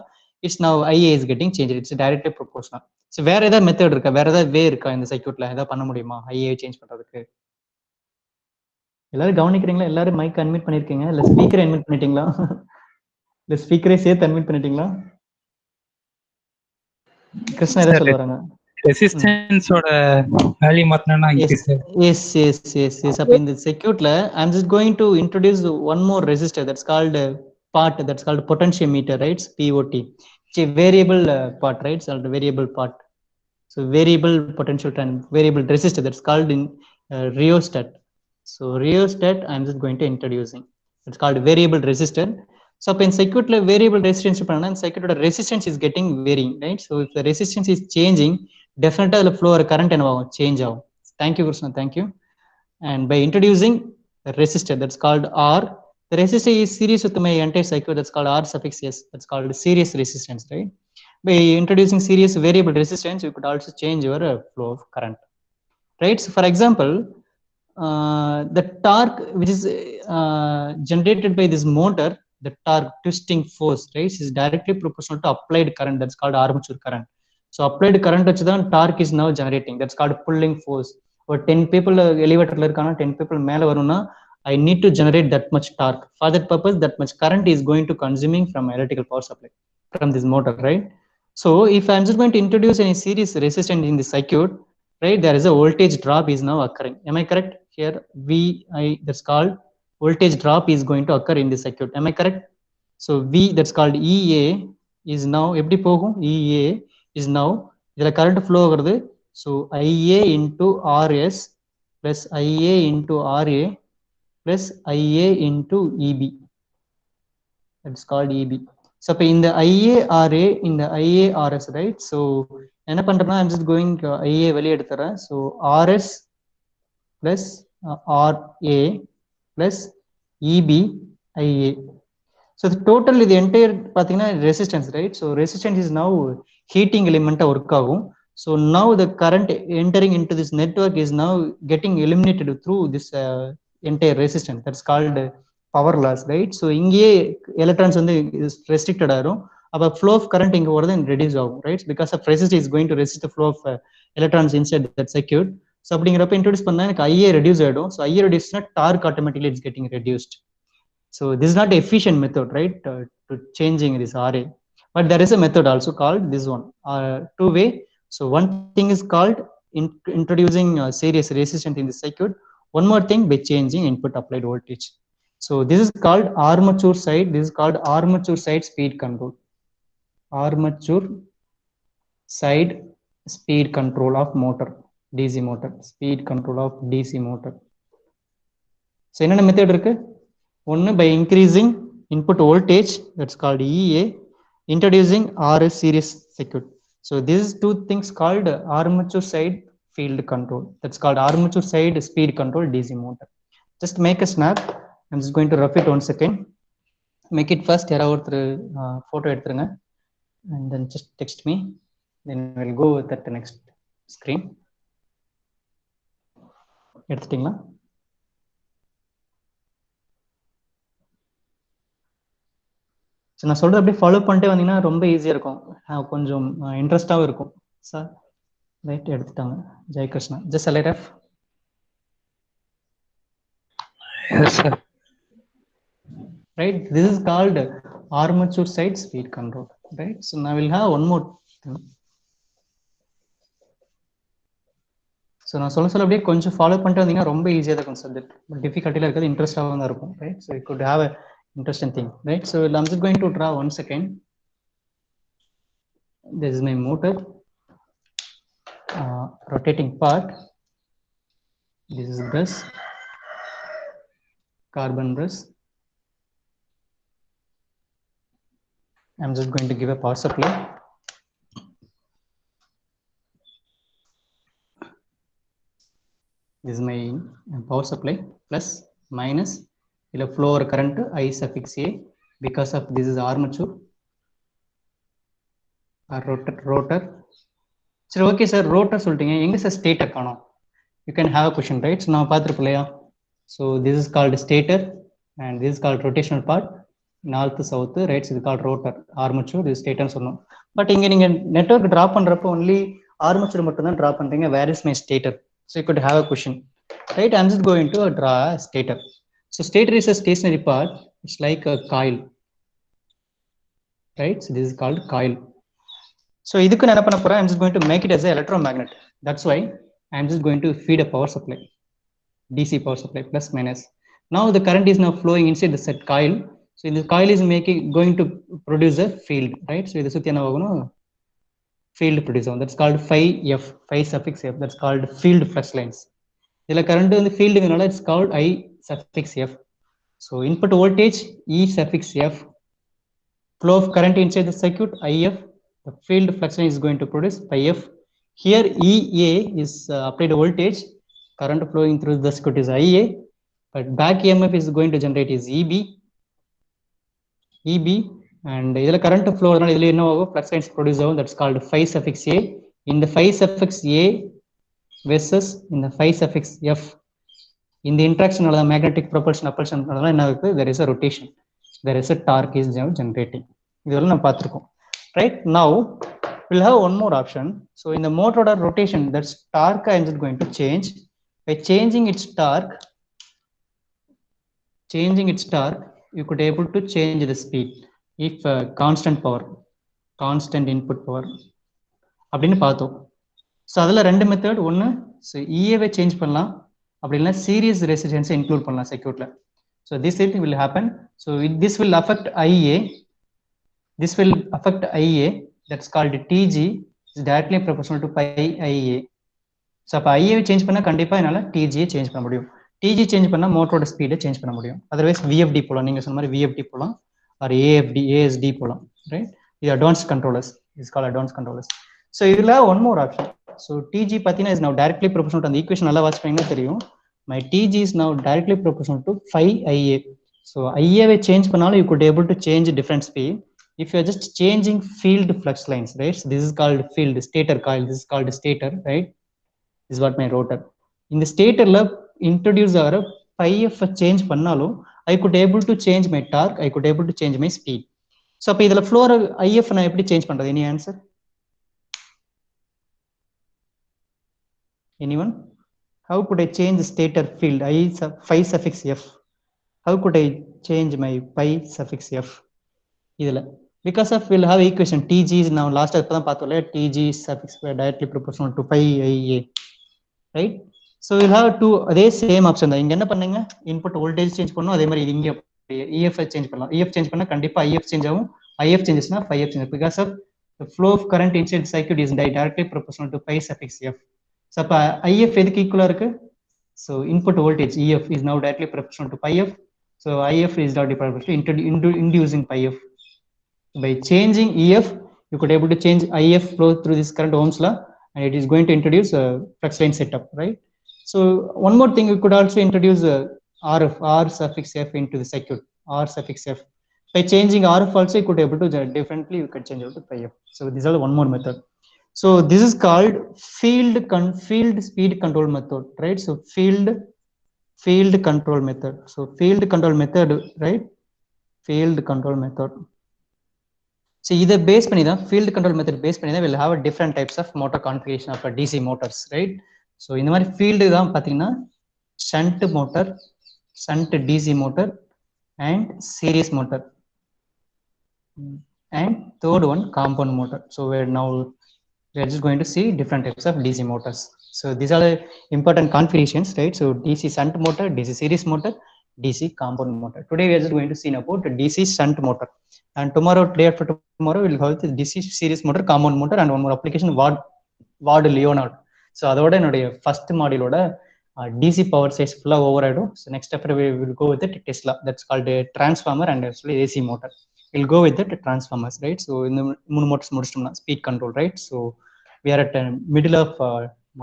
it's now IA is getting change, it's directly proportional. So வேற ஏதாவது மெத்தட் இருக்கா, வேற ஏதாவது வே இருக்கா இந்த சர்க்யூட்ல ஏதாவது பண்ண முடியுமா ஐஏ சேஞ்ச் பண்றதுக்கு? எல்லாரும் கவனிக்கிறீங்களா? எல்லாரும் மைக் அன்மியூட் பண்ணிருக்கீங்க, இல்ல ஸ்பீக்கரை அன்மியூட் பண்ணிட்டீங்களா? இல்ல ஸ்பீக்கரை சேர்த்து அன்மியூட் பண்ணிட்டீங்களா? கிருஷ்ணா ஏதாவது சொல்ல வராங்க. ரெசிஸ்டன்ஸோட வேல்யூ மாத்தனா இன்கிரீஸ். எஸ். அப்ப இந்த சர்க்யூட்ல I am just going to introduce one more resistor that's called part, that's called potentiometer, right? POT. It's a variable part, right? It's called variable part. So variable potential and variable resistor, that's called in rheostat. So rheostat I'm just going to introducing. It's called variable resistor. So in circuit variable resistance பண்ணா circuit resistance is getting varying, right? So if the resistance is changing, definitely the flow or current and change ஆகும். Thank you Krishna, thank you. And by introducing the resistor, that's called R, the resistor is series with my entire circuit, that's called R suffix S, that's called series resistance, right? By introducing series variable resistance, you could also change your flow of current, right? So for example, the torque which is generated by this motor, the torque twisting force, right, is directly proportional to applied current, that's called armature current. So applied current வச்சு தான் torque is now generating, that's called pulling force. ஒரு 10 people elevatorல இருக்காங்க, 10 people மேல வரும்னா I need to generate that much torque. For that purpose, that much current is going to consuming from electrical power supply from this motor, right? So if I'm just going to introduce any series resistance in the circuit, right, there is a voltage drop is now occurring. Am I correct? Here VI, that's called voltage drop is going to occur in the circuit. Am I correct? So V, that's called EA, is now எப்படி போகும்? EA is now இதுல current flow வருது. So IA into RS plus IA into RA plus IA into EB. That's called EB. So in the IARA, in the IARS, right? So என்ன பண்றேன்னா I'm just going IA வெளியே எடுத்துறேன். So RS plus RA plus EB IA. So the total the entire pathina resistance, right? So resistance is now heating element work agum. So now the current entering into this network is now getting eliminated through this entire resistance. That's called power loss, right? So inge electrons is restricted arum. About flow of current inga over then reduce agum, right? Because of resistance is going to resist the flow of electrons inside that circuit. So அப்படிங்கிறப்ப introduce பண்ணா எனக்கு IA reduce ஆயிடும். So IA reduce na torque automatically it's getting reduced. So this is not an efficient method, right, to changing this RA. But there is a method also called this one, two-way. So one thing is called introducing series resistance in the circuit. One more thing by changing input applied voltage. So this is called armature side. This is called armature side speed control. Armature side speed control of motor, DC motor, speed control of DC motor. So என்ன method இருக்கு? One by increasing input voltage, that's called EA, introducing RS series circuit. So these two things called armature side field control. That's called armature side speed control DC motor. Just make a snap. I'm just going to rough it 1 second. Make it first. Photo எடுத்துருங்க and then just text me. Then we'll go with that next screen. எடுத்துட்டீங்களா? So நான் சொல்கிறது அப்படியே follow பண்ணிட்டே வந்தீங்கன்னா ரொம்ப ஈஸியாக இருக்கும், கொஞ்சம் இன்ட்ரெஸ்டாகவும் இருக்கும். சார் ரைட் எடுத்துட்டாங்க. Jayakrishna, just a letter. Yes, sir. Right, this is called armature side speed control. Right, so now we'll have one more thing. So நான் சொல்ல அப்படியே கொஞ்சம் ஃபாலோ பண்ணிட்டு வந்தீங்கன்னா ரொம்ப ஈஸியாக இருக்கும் சப்ஜெக்ட். பட் டிஃபிகல்ட்டியில் இருக்கிறது இன்ட்ரெஸ்டாகவும் தான் இருக்கும். Right, so it good have a interesting thing, right? So I'm just going to draw 1 second. This is my motor, rotating part. This is brush, carbon brush. I'm just going to give a power supply. This is my power supply, plus minus இல்ல flow or current I suffix A, because of this is armature or rotor. சரி, okay sir, rotor சொல்லிட்டீங்க, எங்க sir stator காணோம்? You can have a question, right? So நான் பார்த்துருப்போம் இல்லையா? So this is called stator and this is called rotational part, north south, right? So இது called rotor, armature, this stator சொன்னோம். But இங்க நீங்க நெட்வொர்க் டிரா பண்றப்போ only armature மட்டும் தான் டிரா பண்றீங்க. Where is my stator? So you could have a question, right? I'm just going to draw a stator. So stator is a stationary part. It's like a coil, right? So this is called coil. So idukku na enna panna pora, I'm just going to make it as an electromagnet. That's why I'm just going to feed a power supply, DC power supply, plus minus. Now the current is now flowing inside the set coil. So in the coil is going to produce a field, right? So idu sutti enna aguno, field produce agum. That's called phi F, phi suffix F. That's called field flux lines. Idla current in the field venala, it's called I suffix F. So input voltage E suffix F, flow of current inside the circuit IF, the field flux line is going to produce pi F. Here EA is applied voltage, current flowing through the circuit is IA, but back EMF is going to generate is EB, and idla current flow adana idla enna agum, flux lines produce agum. That's called phi suffix A. In the phi suffix A versus in the phi suffix F, in the interaction of the magnetic propulsion there is a rotation, there is a torque is generating. Right, now we'll have one more option. So in the motor rotation, that's torque I am just going to change. By changing its torque, you could able to change the speed if constant power, constant input power அப்படின்னு பார்த்தோம். So அதில் ரெண்டு method. ஒன்று, so இஏவை change பண்ணலாம், அப்படி இல்லைனா serious ரெசிஸ்டன்ஸை include பண்ணலாம் சர்க்யூட்ல. So this it will happen. So this will affect IA, that's called TG, is directly proportional to by IA. So அப்போ ஐஏவை சேஞ்ச் பண்ணால் கண்டிப்பாக என்னால் டிஜியை சேஞ்ச் பண்ண முடியும். டிஜி சேஞ்ச் பண்ணா மோட்டரோட ஸ்பீடை சேஞ்ச் பண்ண முடியும். அதர்வைஸ் விஎஃப்டி போகலாம், நீங்க சொன்ன மாதிரி விஎஃப்டி போகலாம், ஆர் ஏஎஸ்டி போகலாம், ரைட்? இது advance controllers, is call advance controllers. So இதுல one more option. So TG பார்த்தீங்கன்னா is now directly proportional to அந்த ஈக்குவேஷன் நல்லா வாட்ச் பண்ணீங்கன்னா தெரியும். My TG is now directly proportional to 5IA. So ஐஏவை change பண்ணாலும் you could able to change different speed if you are just changing field flux lines, right? So this is called field stator coil, this is called stator, right? This is what my rotor. In the stator la introduce our phi-f change pannalum I could able to change my torque, I could able to change my speed. So appo idhula floor if na eppadi change pandrathu? Any answer? Anyone? How could I change the stator field phi suffix f? How could I change my phi suffix f? Idhula because of we'll have equation tg is now last appo dhaan paathola, tg suffix directly proportional to pi ia, right? So we'll have two adhe same option da. Inga enna pannunga, input voltage change pannom, adhe mari inga ef change pannalam. Ef change panna kandipa if change agum, if changes na phi f change because of the flow of current inside the circuit is directly proportional to pi suffix f. So appa if edukku equal irukku? So input voltage ef is now directly proportional to pi f. So if is directly proportional to inducing pi f. By changing EF, you could able to change IF flow through this current Ohm's law, and it is going to introduce a flux line setup, right? So one more thing, you could also introduce RF, R suffix F into the circuit, R suffix F. By changing RF also, you could able to differently, you could change out to pi F. So this is one more method. So this is called field speed control method, right? So field control method. So field control method, right? Field control method. So either base பண்ணி தான் field control method base பண்ணி தான் will have a different types of motor configuration of a DC motors, right? So இந்த மாதிரி field தான் பார்த்தீங்கன்னா shunt motor, shunt DC motor and series motor, and third one compound motor. So we're just going to see different types of DC motors. So these are the important configurations, right? So DC shunt motor, DC series motor, DC compound motor. Today we are just going to see about DC shunt motor, and tomorrow, day after tomorrow, we'll have the DC series motor, compound motor, and one more application, Ward Leonard. So அதோட என்னுடைய first module ஓட DC power size full over ஆயிடும். So next after we will go with the Tesla, that's called a transformer and actually AC motor. We'll go with the transformers, right? So in the மூணு motors முடிச்சிட்டோம்னா speed control, right? So we are at the middle of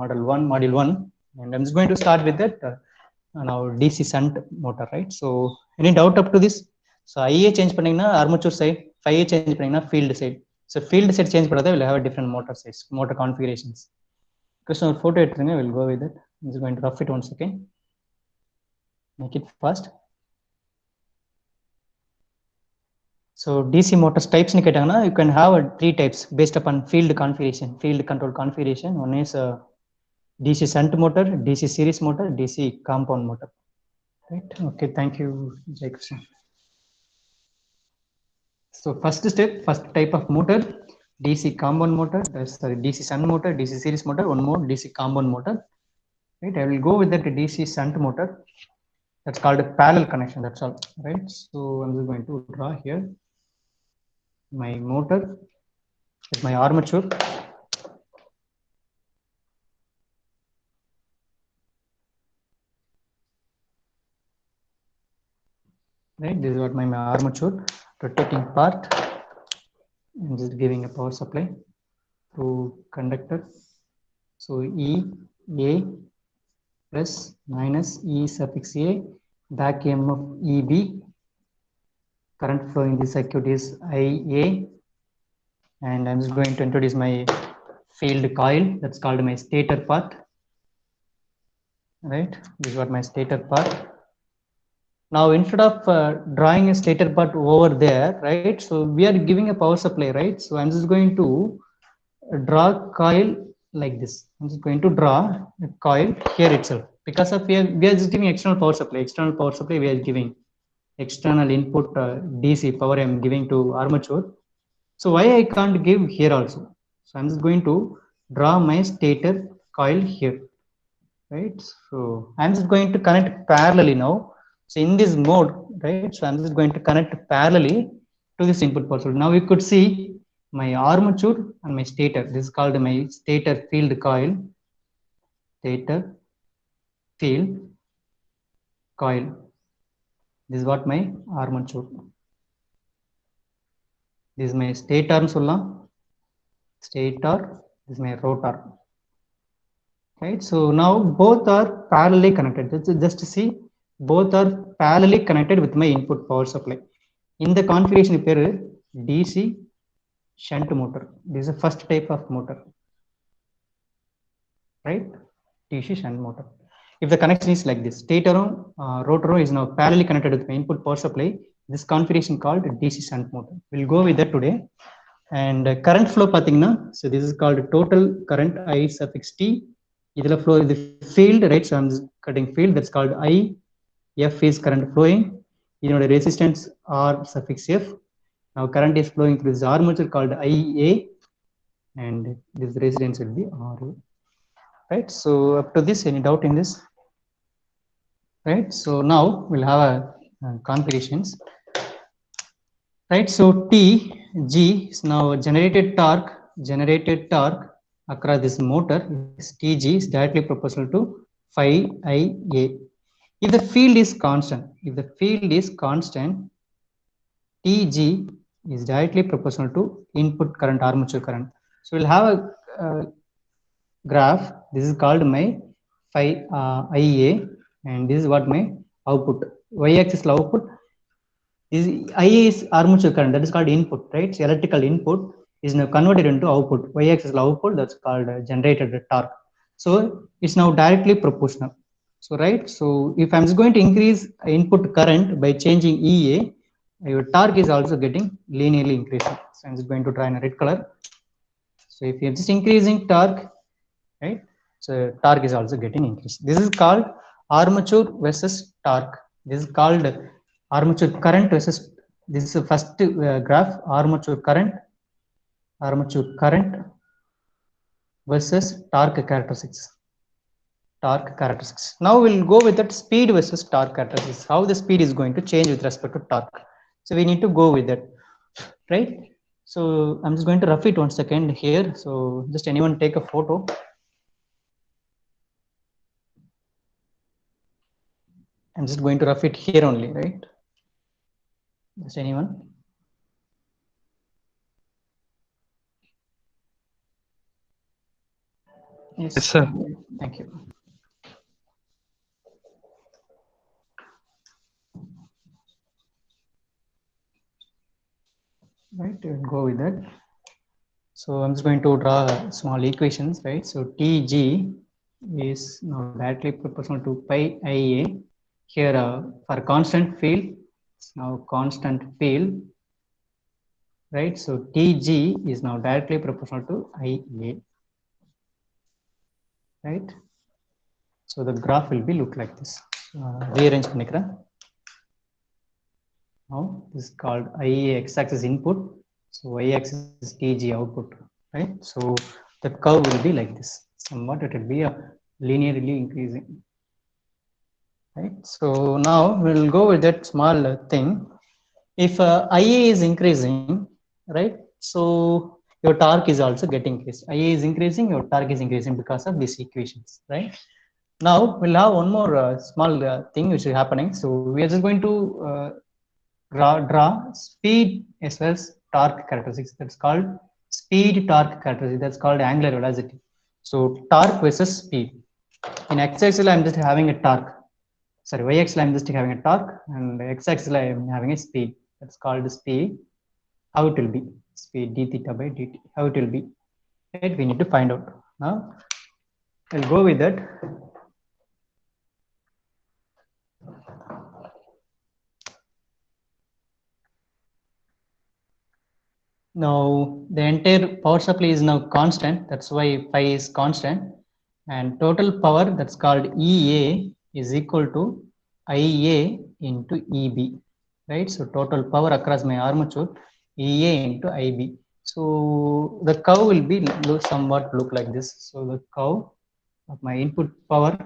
module 1, and I'm just going to start with that now DC shunt motor, right? So any doubt up to this? So IA change பண்ணீங்கன்னா armature side, phi change பண்ணீங்கன்னா field side. So field side change பண்ணாத will have a different motor size, motor configurations. Question ஒரு photo எடுத்துருங்க, we'll go with it. I'm just going to rough it once again. Make it fast. So DC motors types ni கேட்டாங்கன்னா you can have three types based upon field configuration, field control configuration. One is DC shunt motor, DC series motor, DC compound motor, right? Okay, thank you, Jai Krishna. So first step, first type of motor, DC compound motor, sorry, DC shunt motor, DC series motor, one more DC compound motor, right? I will go with that DC shunt motor. That's called a parallel connection, that's all, right? So I'm just going to draw here my motor with my armature. Right, this is what my armature, rotating part. I'm just giving a power supply through conductor. So E A plus minus E suffix A, back EMF EB. Current flow in this circuit is IA, and I'm just going to introduce my field coil. That's called my stator part. Right, this is what my stator part. Now instead of drawing a stator part over there, right? So we are giving a power supply, right? So I'm just going to draw coil like this. I'm just going to draw a coil here itself because of we are just giving external power supply. External power supply we are giving external input DC power I'm giving to armature. So why I can't give here also? So I'm just going to draw my stator coil here, right? So I'm just going to connect parallelly now. So in this mode, right? So I'm just going to connect parallelly to this input power supply. Now you could see my armature and my stator. This is called my stator field coil, stator field coil. This is what my armature. This is my stator சொல்லலாம். Stator. This is my rotor. Right. So now both are parallelly connected. Just see, both are parallelly connected with my input power supply. In the configuration pair DC shunt motor. This is the first type of motor. Right. DC shunt motor. If the connection is like this, stator rotor is now parallelly connected with my input power supply. This configuration called DC shunt motor. We'll go with that today. And current flow pathina. So this is called total current I suffix T. This flow is the field, right? So I'm cutting field. That's called I. F is current flowing. You know the resistance R suffix F. Now current is flowing through this armature called IA, and this resistance will be RA. Right. So up to this, any doubt in this? Right. So now we'll have a configurations. Right. So TG is now generated torque across this motor is TG is directly proportional to phi IA. If the field is constant, TG is directly proportional to input current, armature current. So we'll have a graph. This is called my phi IA, and this is what my output. Y-axis output. Is IA is armature current, that is called input, right? So electrical input is now converted into output. Y-axis output, that's called generated torque. So it's now directly proportional. So right, so if I'm just going to increase input current by changing EA, your torque is also getting linearly increasing. So I'm just going to try in a red color. So if you're just increasing torque, right, so torque is also getting increased. This is called armature versus torque. This is called armature current versus, this is the first graph, armature current versus torque characteristics. Now we'll go with that speed versus torque characteristics. How the speed is going to change with respect to torque. So we need to go with that, right? So I'm just going to rough it 1 second here. So just anyone take a photo. I'm just going to rough it here only, right? Just anyone? Yes, sir. Thank you. Right, we'll go with that. So I'm just going to draw small equations, right? So TG is now directly proportional to pi IA. Here for constant field, it's now constant field, right? So TG is now directly proportional to IA, right? So the graph will be look like this. Rearrange panikra. Now this is called IA x-axis input. So y-axis is TG output, right? So the curve will be like this. Somewhat it will be a linearly increasing, right? So now we'll go with that small thing. If IA is increasing, right? So your torque is also getting increased. IA is increasing, your torque is increasing because of these equations, right? Now we'll have one more small thing which is happening. So we are just going to draw speed as well as torque characteristics. That's called speed torque characteristic. That's called angular velocity. So torque versus speed. In x-axis I'm just having a torque. Sorry, y-axis I'm just having a torque, and x-axis I'm having a speed. That's called speed. How it will be? Speed d theta by dt. How it will be? Right? We need to find out. Now I'll go with that. Now the entire power supply is now constant. That's why phi is constant, and total power, that's called EA, is equal to IA into EB, right? So total power across my armature, EA into IB. So the curve will be somewhat look like this. So the curve of my input power,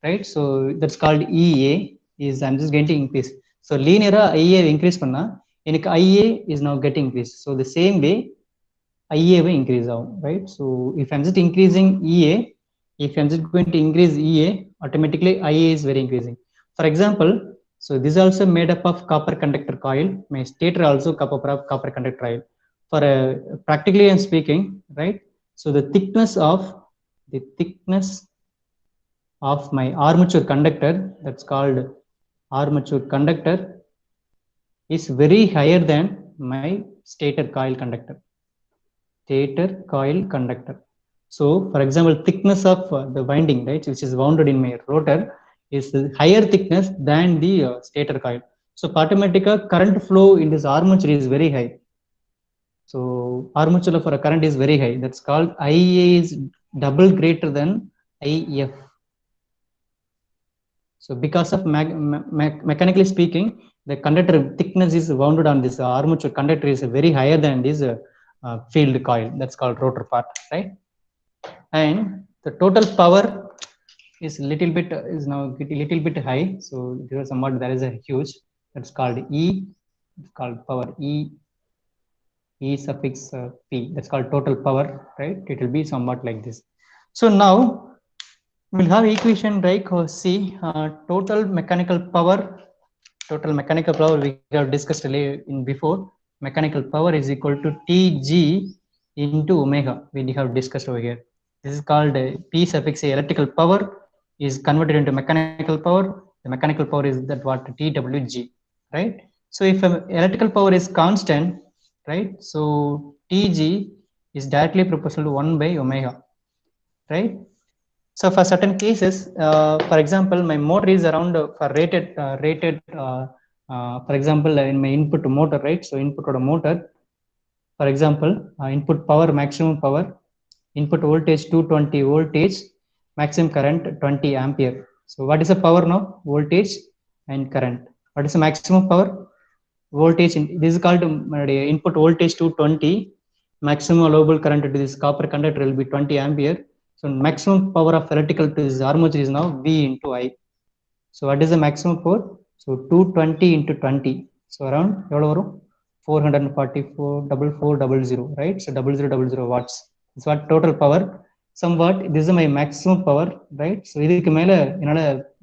right? So that's called EA is, I'm just going to increase. So linear IA increase panna, IA is now getting increased. So the same way IA will increase out, right? So if I'm just increasing EA, if I'm just going to increase EA, automatically IA is very increasing. For example, so this is also made up of copper conductor coil. My stator also copper conductor coil. For practically I'm speaking, right? So the thickness of my armature conductor, that's called armature conductor, is very higher than my stator coil conductor. Stator coil conductor. So, for example, thickness of the winding, right, which is wounded in my rotor, is higher thickness than the stator coil. So, automatically current flow in this armature is very high. So, armature for a current is very high. That's called IA is double greater than IF. So, because of mechanically speaking, the conductor thickness is wounded on this armature conductor is very higher than this field coil. That's called rotor part, right? And the total power is little bit is now little bit high. So there is somewhat there is a huge, that's called E. It's called power E suffix P. That's called total power, right? It will be somewhat like this. So now we'll have equation, right? See, total mechanical power we have discussed in before. Mechanical power is equal to Tg into omega. We have discussed over here. This is called P suffix A. Electrical power is converted into mechanical power. The mechanical power is that what TWG, right? So if electrical power is constant, right? So Tg is directly proportional to 1 by omega, right? So for certain cases, for example, my motor is around for for example, in my input motor, right? So input or motor, for example, input power, maximum power, input voltage 220 voltage, maximum current 20 ampere. So what is the power now? Voltage and current. What is the maximum power? Voltage. This is called input voltage 220. Maximum allowable current to this copper conductor will be 20 ampere. So maximum power of electrical to this armature is now V into I. So what is the maximum power? So 220 into 20. So around 444,400, right? So 0000 watts. It's what total power. Somewhat this is my maximum power, right? So இதுக்கு மேல என்னால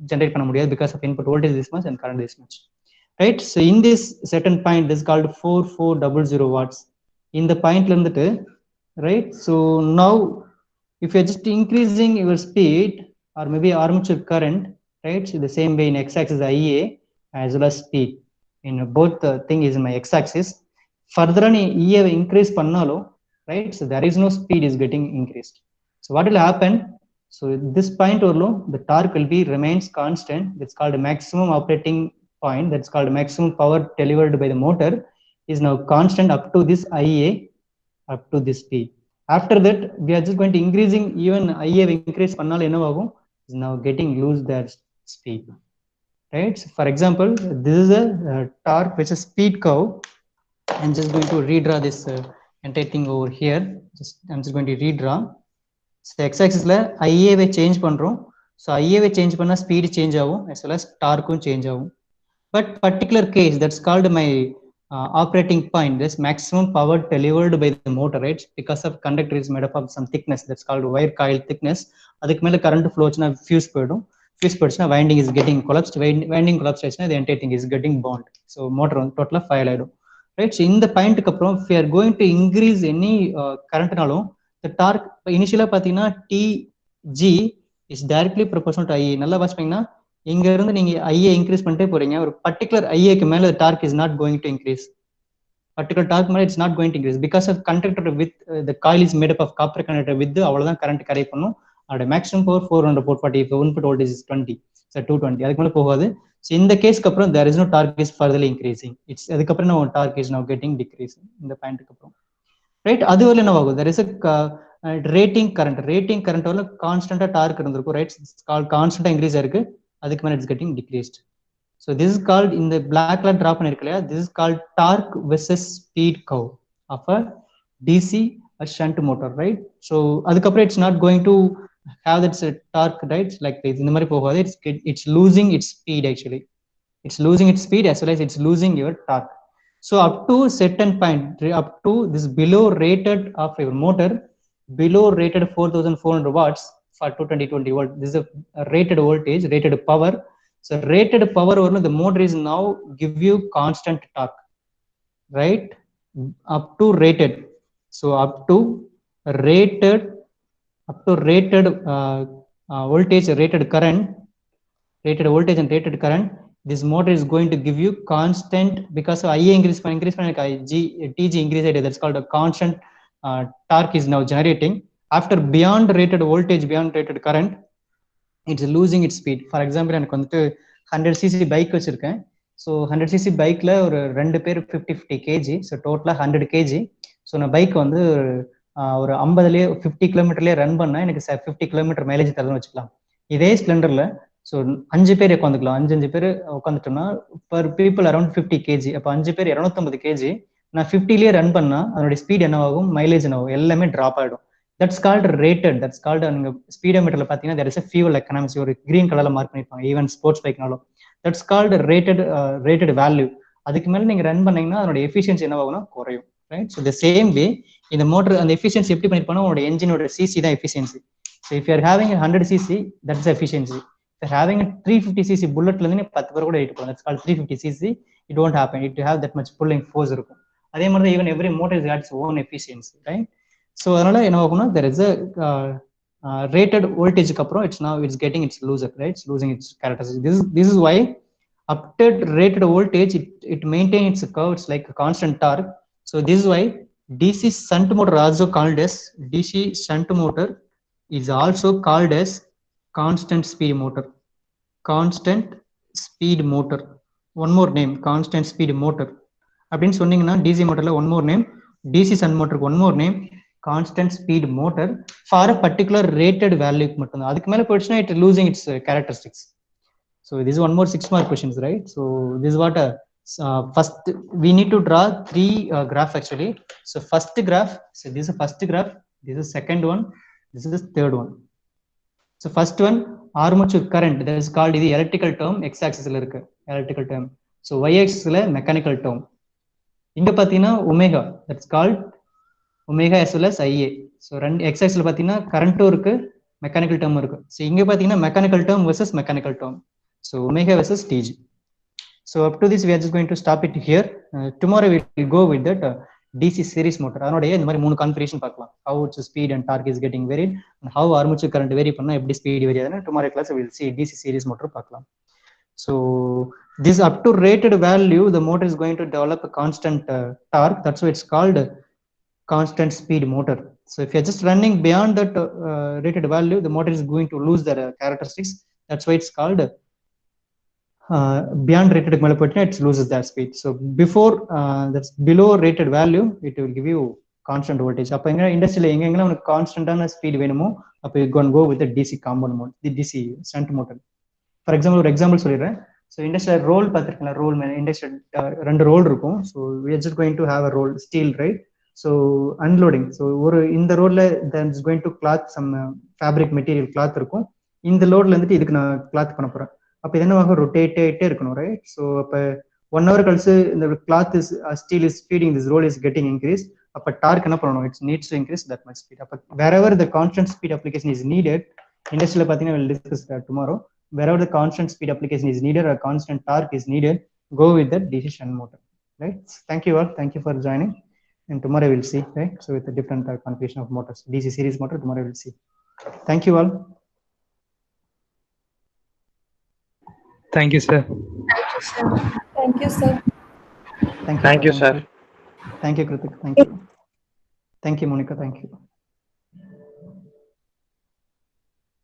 generate பண்ண முடியாது because of input voltage this much and current this much, right? So in this certain point, this is called 4400 watts. In the point இருந்துட்டு, right? So now if you're just increasing your speed or maybe armature current, right? So the same way in x-axis IA as well as speed. In both the thing is in my x-axis. Further on EA increase pannalo, right? So there is no speed is getting increased. So what will happen? So this point or low, the torque will be remains constant. That's called maximum operating point. That's called maximum power delivered by the motor is now constant up to this IA, up to this speed. After that, we are just going to increasing even IA increase pannal enavagum is now getting lose that speed, right? So for example, this is a torque which is speed curve. I'm just going to redraw this entire thing over here. I'm just going to redraw. So x-axis la IA why change பண்றோம். So IA வை change பண்ணா speed change ஆகும் as well as torque change ஆகும். But particular case, that's called my operating point. This maximum power delivered by the motor, right? Because of conductor is made up of some thickness, that's called wire coil thickness. அதுக்கு மேல current flow ஆச்சுனா fuse போய்டும். Fuse போய்டுச்சுனா winding is getting collapsed. Winding collapsed ஆச்சுனா the entire thing is getting burned. So motor total fail ஆயிடும், right? So இந்த பாயிண்ட்க்கு அப்புறம் if we are going to increase any currentனாலும் the torque initially பாத்தீங்கன்னா TG is directly proportional to IA. நல்லா watch பண்ணீங்கன்னா இங்க இருந்து நீங்க IA இன்க்ரீஸ் பண்ணிட்டே போறீங்க, ஒரு பர்టిక్యులர் IAக்கு மேல torque is not going to increase. Particular torque மேல it's not going to increase because of conductor with the coil is made up of copper conductor with அவ்வளவுதான் current carry பண்ணும். அதோட maximum power 440. If input voltage is 20, so 220 அதுக்கு மேல போகாது. So இந்த கேஸ்க்கு அப்புறம் there is no torque is furtherly increasing. It's அதுக்கு அப்புறம் நம்ம torque is now getting decreasing இந்த பாயிண்ட்க்கு அப்புறம், right? அது வரல என்ன ஆகும்? There is a rating current வரல கான்ஸ்டன்ட்டா torque இருந்திருக்கும், right? It's called கான்ஸ்டன்ட்டா இன்க்ரீஸ் ஆயிருக்கு, அதுக்கு மேல it's getting decreased. So this is called, in the black color drop பண்ணிருக்கலையா, this is called torque versus speed curve of a DC a shunt motor, right? So அதுக்கப்புறம் it's not going to have that torque, right? Like this இந்த மாதிரி போகாது. It's losing its speed actually. It's losing its speed as well as it's losing your torque. So up to certain point, up to this below rated of your motor, below rated 4400 watts for 220 volt, this is a rated voltage, rated power. So rated power or the motor is now give you constant torque, right? Up to rated. So up to rated voltage, rated current, rated voltage and rated current, this motor is going to give you constant, because of IA increase TG increase, that's called a constant torque is now generating. After beyond rated voltage, beyond rated current, it's losing its speed. For example, எனக்கு வந்துட்டு 100cc bike வச்சிருக்கேன். So 100cc பைக்ல ஒரு 2 பேர் 50 kg, so டோட்டலாக 100 kg. So நான் bike வந்து ஒரு 50லேயே 50 கிலோமீட்டர்லேயே ரன் பண்ணால் எனக்கு 50 கிலோமீட்டர் மைலேஜ் தரணும்னு வச்சுக்கலாம். இதே ஸ்ப்ளெண்டர்ல ஸோ 5 பேர் உட்காந்துக்கலாம், 5 பேர் உட்காந்துட்டோம்னா பர் பீப்புள் அரௌண்ட் 50 kg, அப்போ 5 பேர் 250 kg. நான் 50லேயே ரன் பண்ணா அதனுடைய ஸ்பீட் என்னவாகும், மைலேஜ் என்னவாகும், எல்லாமே ட்ராப் ஆகிடும். That's called rated. That's called நீங்க ஸ்பீடோமீட்டர்ல பாத்தீங்கன்னா there is a fuel economy, ஒரு green கலர்ல மார்க் பண்ணிருப்பாங்க ஈவன் ஸ்போர்ட்ஸ் பைக்னாலும். That's called rated value. அதுக்கு மேல நீங்க ரன் பண்ணீங்கன்னா அதோட எஃபிஷியன்சி என்னவாகும்னா குறையும், right? So the same way இந்த மோட்டர் அந்த எஃபிஷியன்சி எப்படி பண்ணிருப்பாங்க, உங்களோட என்ஜினோட சிசி தான் efficiency. So if you are having 100cc, that's efficiency. If you're having a 350cc புல்லட்ல இருந்து 10 பேர் கூட ஏறிட்டு போகலாம். That's called 350cc. It won't happen. It have that much pulling force இருக்கும். அதே மாதிரி தான் even every motor has its own efficiency, right? So அதனால என்ன ஆகும்னா there is a rated voltage அப்புறம் it's getting its loser, right? It's losing its characteristics. This is why up to rated voltage it maintains its curve. It's like a constant torque. So this is why DC shunt motor also called as DC shunt motor is also called as constant speed motor. Constant speed motor. One more name, constant speed motor. அப்படின்னு சொன்னீங்கன்னா DC motorல one more name, DC shunt motor one more name, constant speed motor for a particular rated value மட்டும்தான். அதுக்கு மேல போயிடுச்சுன்னா it losing its characteristics. So this is one more 6 mark questions, right? So this is what first we need to draw 3 graph actually. So first graph, so this is the first graph, this is second one, this is the third one. So first one armature current, that is called the electrical term, x axis la irukku electrical term. So y axis la mechanical term. இங்க பாத்தீங்கன்னா omega, that's called omega as well as IA. So x axis la பாத்தீங்கன்னா கரண்ட்டும் இருக்கு, mechanical term இருக்கு. So இங்க பாத்தீங்கன்னா mechanical term versus mechanical term. So omega versus TG. So up to this we are just going to stop it here. Tomorrow we will go with that DC series motor. அதனுடைய இந்த மாதிரி 3 configuration பார்க்கலாம். How its speed and torque is getting varied and how armature current vary பண்ணா எப்படி speed vary ஆகுதுன்னு tomorrow class we will see DC series motor பார்க்கலாம். So this up to rated value the motor is going to develop a constant torque. That's why it's called constant speed motor. So if you're just running beyond that rated value, the motor is going to lose their characteristics. That's why it's called beyond rated மேல போயிட்டுனா it loses that speed. So before that's below rated value it will give you constant voltage. அப்ப எங்க இண்டஸ்ட்ரியில எங்கெங்கெல்லாம் உங்களுக்கு கான்ஸ்டன்டான speed வேணுமோ அப்ப you can go with the DC compound mode, the DC shunt motor. For example ஒரு example சொல்லிடுறேன். So industrial role பார்த்துருக்கீங்களா, ரோல் மேலே இண்டஸ்ட்ரியல் 2 ரோல் இருக்கும். So we are just going to have a roll steel, right? So unloading, so ஒரு இந்த ரோட்ல then is going to cloth some fabric material cloth இருக்கும். இந்த லோட்ல இருந்துட்டு இதுக்கு நான் கிளாத் பண்ண போறேன். அப்ப இது என்னவாக ரொட்டேட் ஆயிட்டே இருக்கணும், ரைட்? ஸோ அப்ப 1 hour கழிச்சு இந்த cloth is steel is feeding this roll is getting increase. அப்ப டார்க் என்ன பண்ணணும், it's needs to increase that much speed. அப்ப wherever the constant speed application is needed, இண்டஸ்ட்ரியில பாத்தீங்கன்னா we'll discuss that tomorrow. Wherever the constant speed application is needed or constant torque is needed, go with that DC shunt motor, right? Thank you all, thank you for joining. And tomorrow we'll see, right? So with a different configuration of motors, DC series motor, tomorrow we'll see. Thank you all. Thank you, sir. Thank you, sir. Thank you, Thank you, sir. Thank you, Kritik. Thank you. Thank you, Monica. Thank you.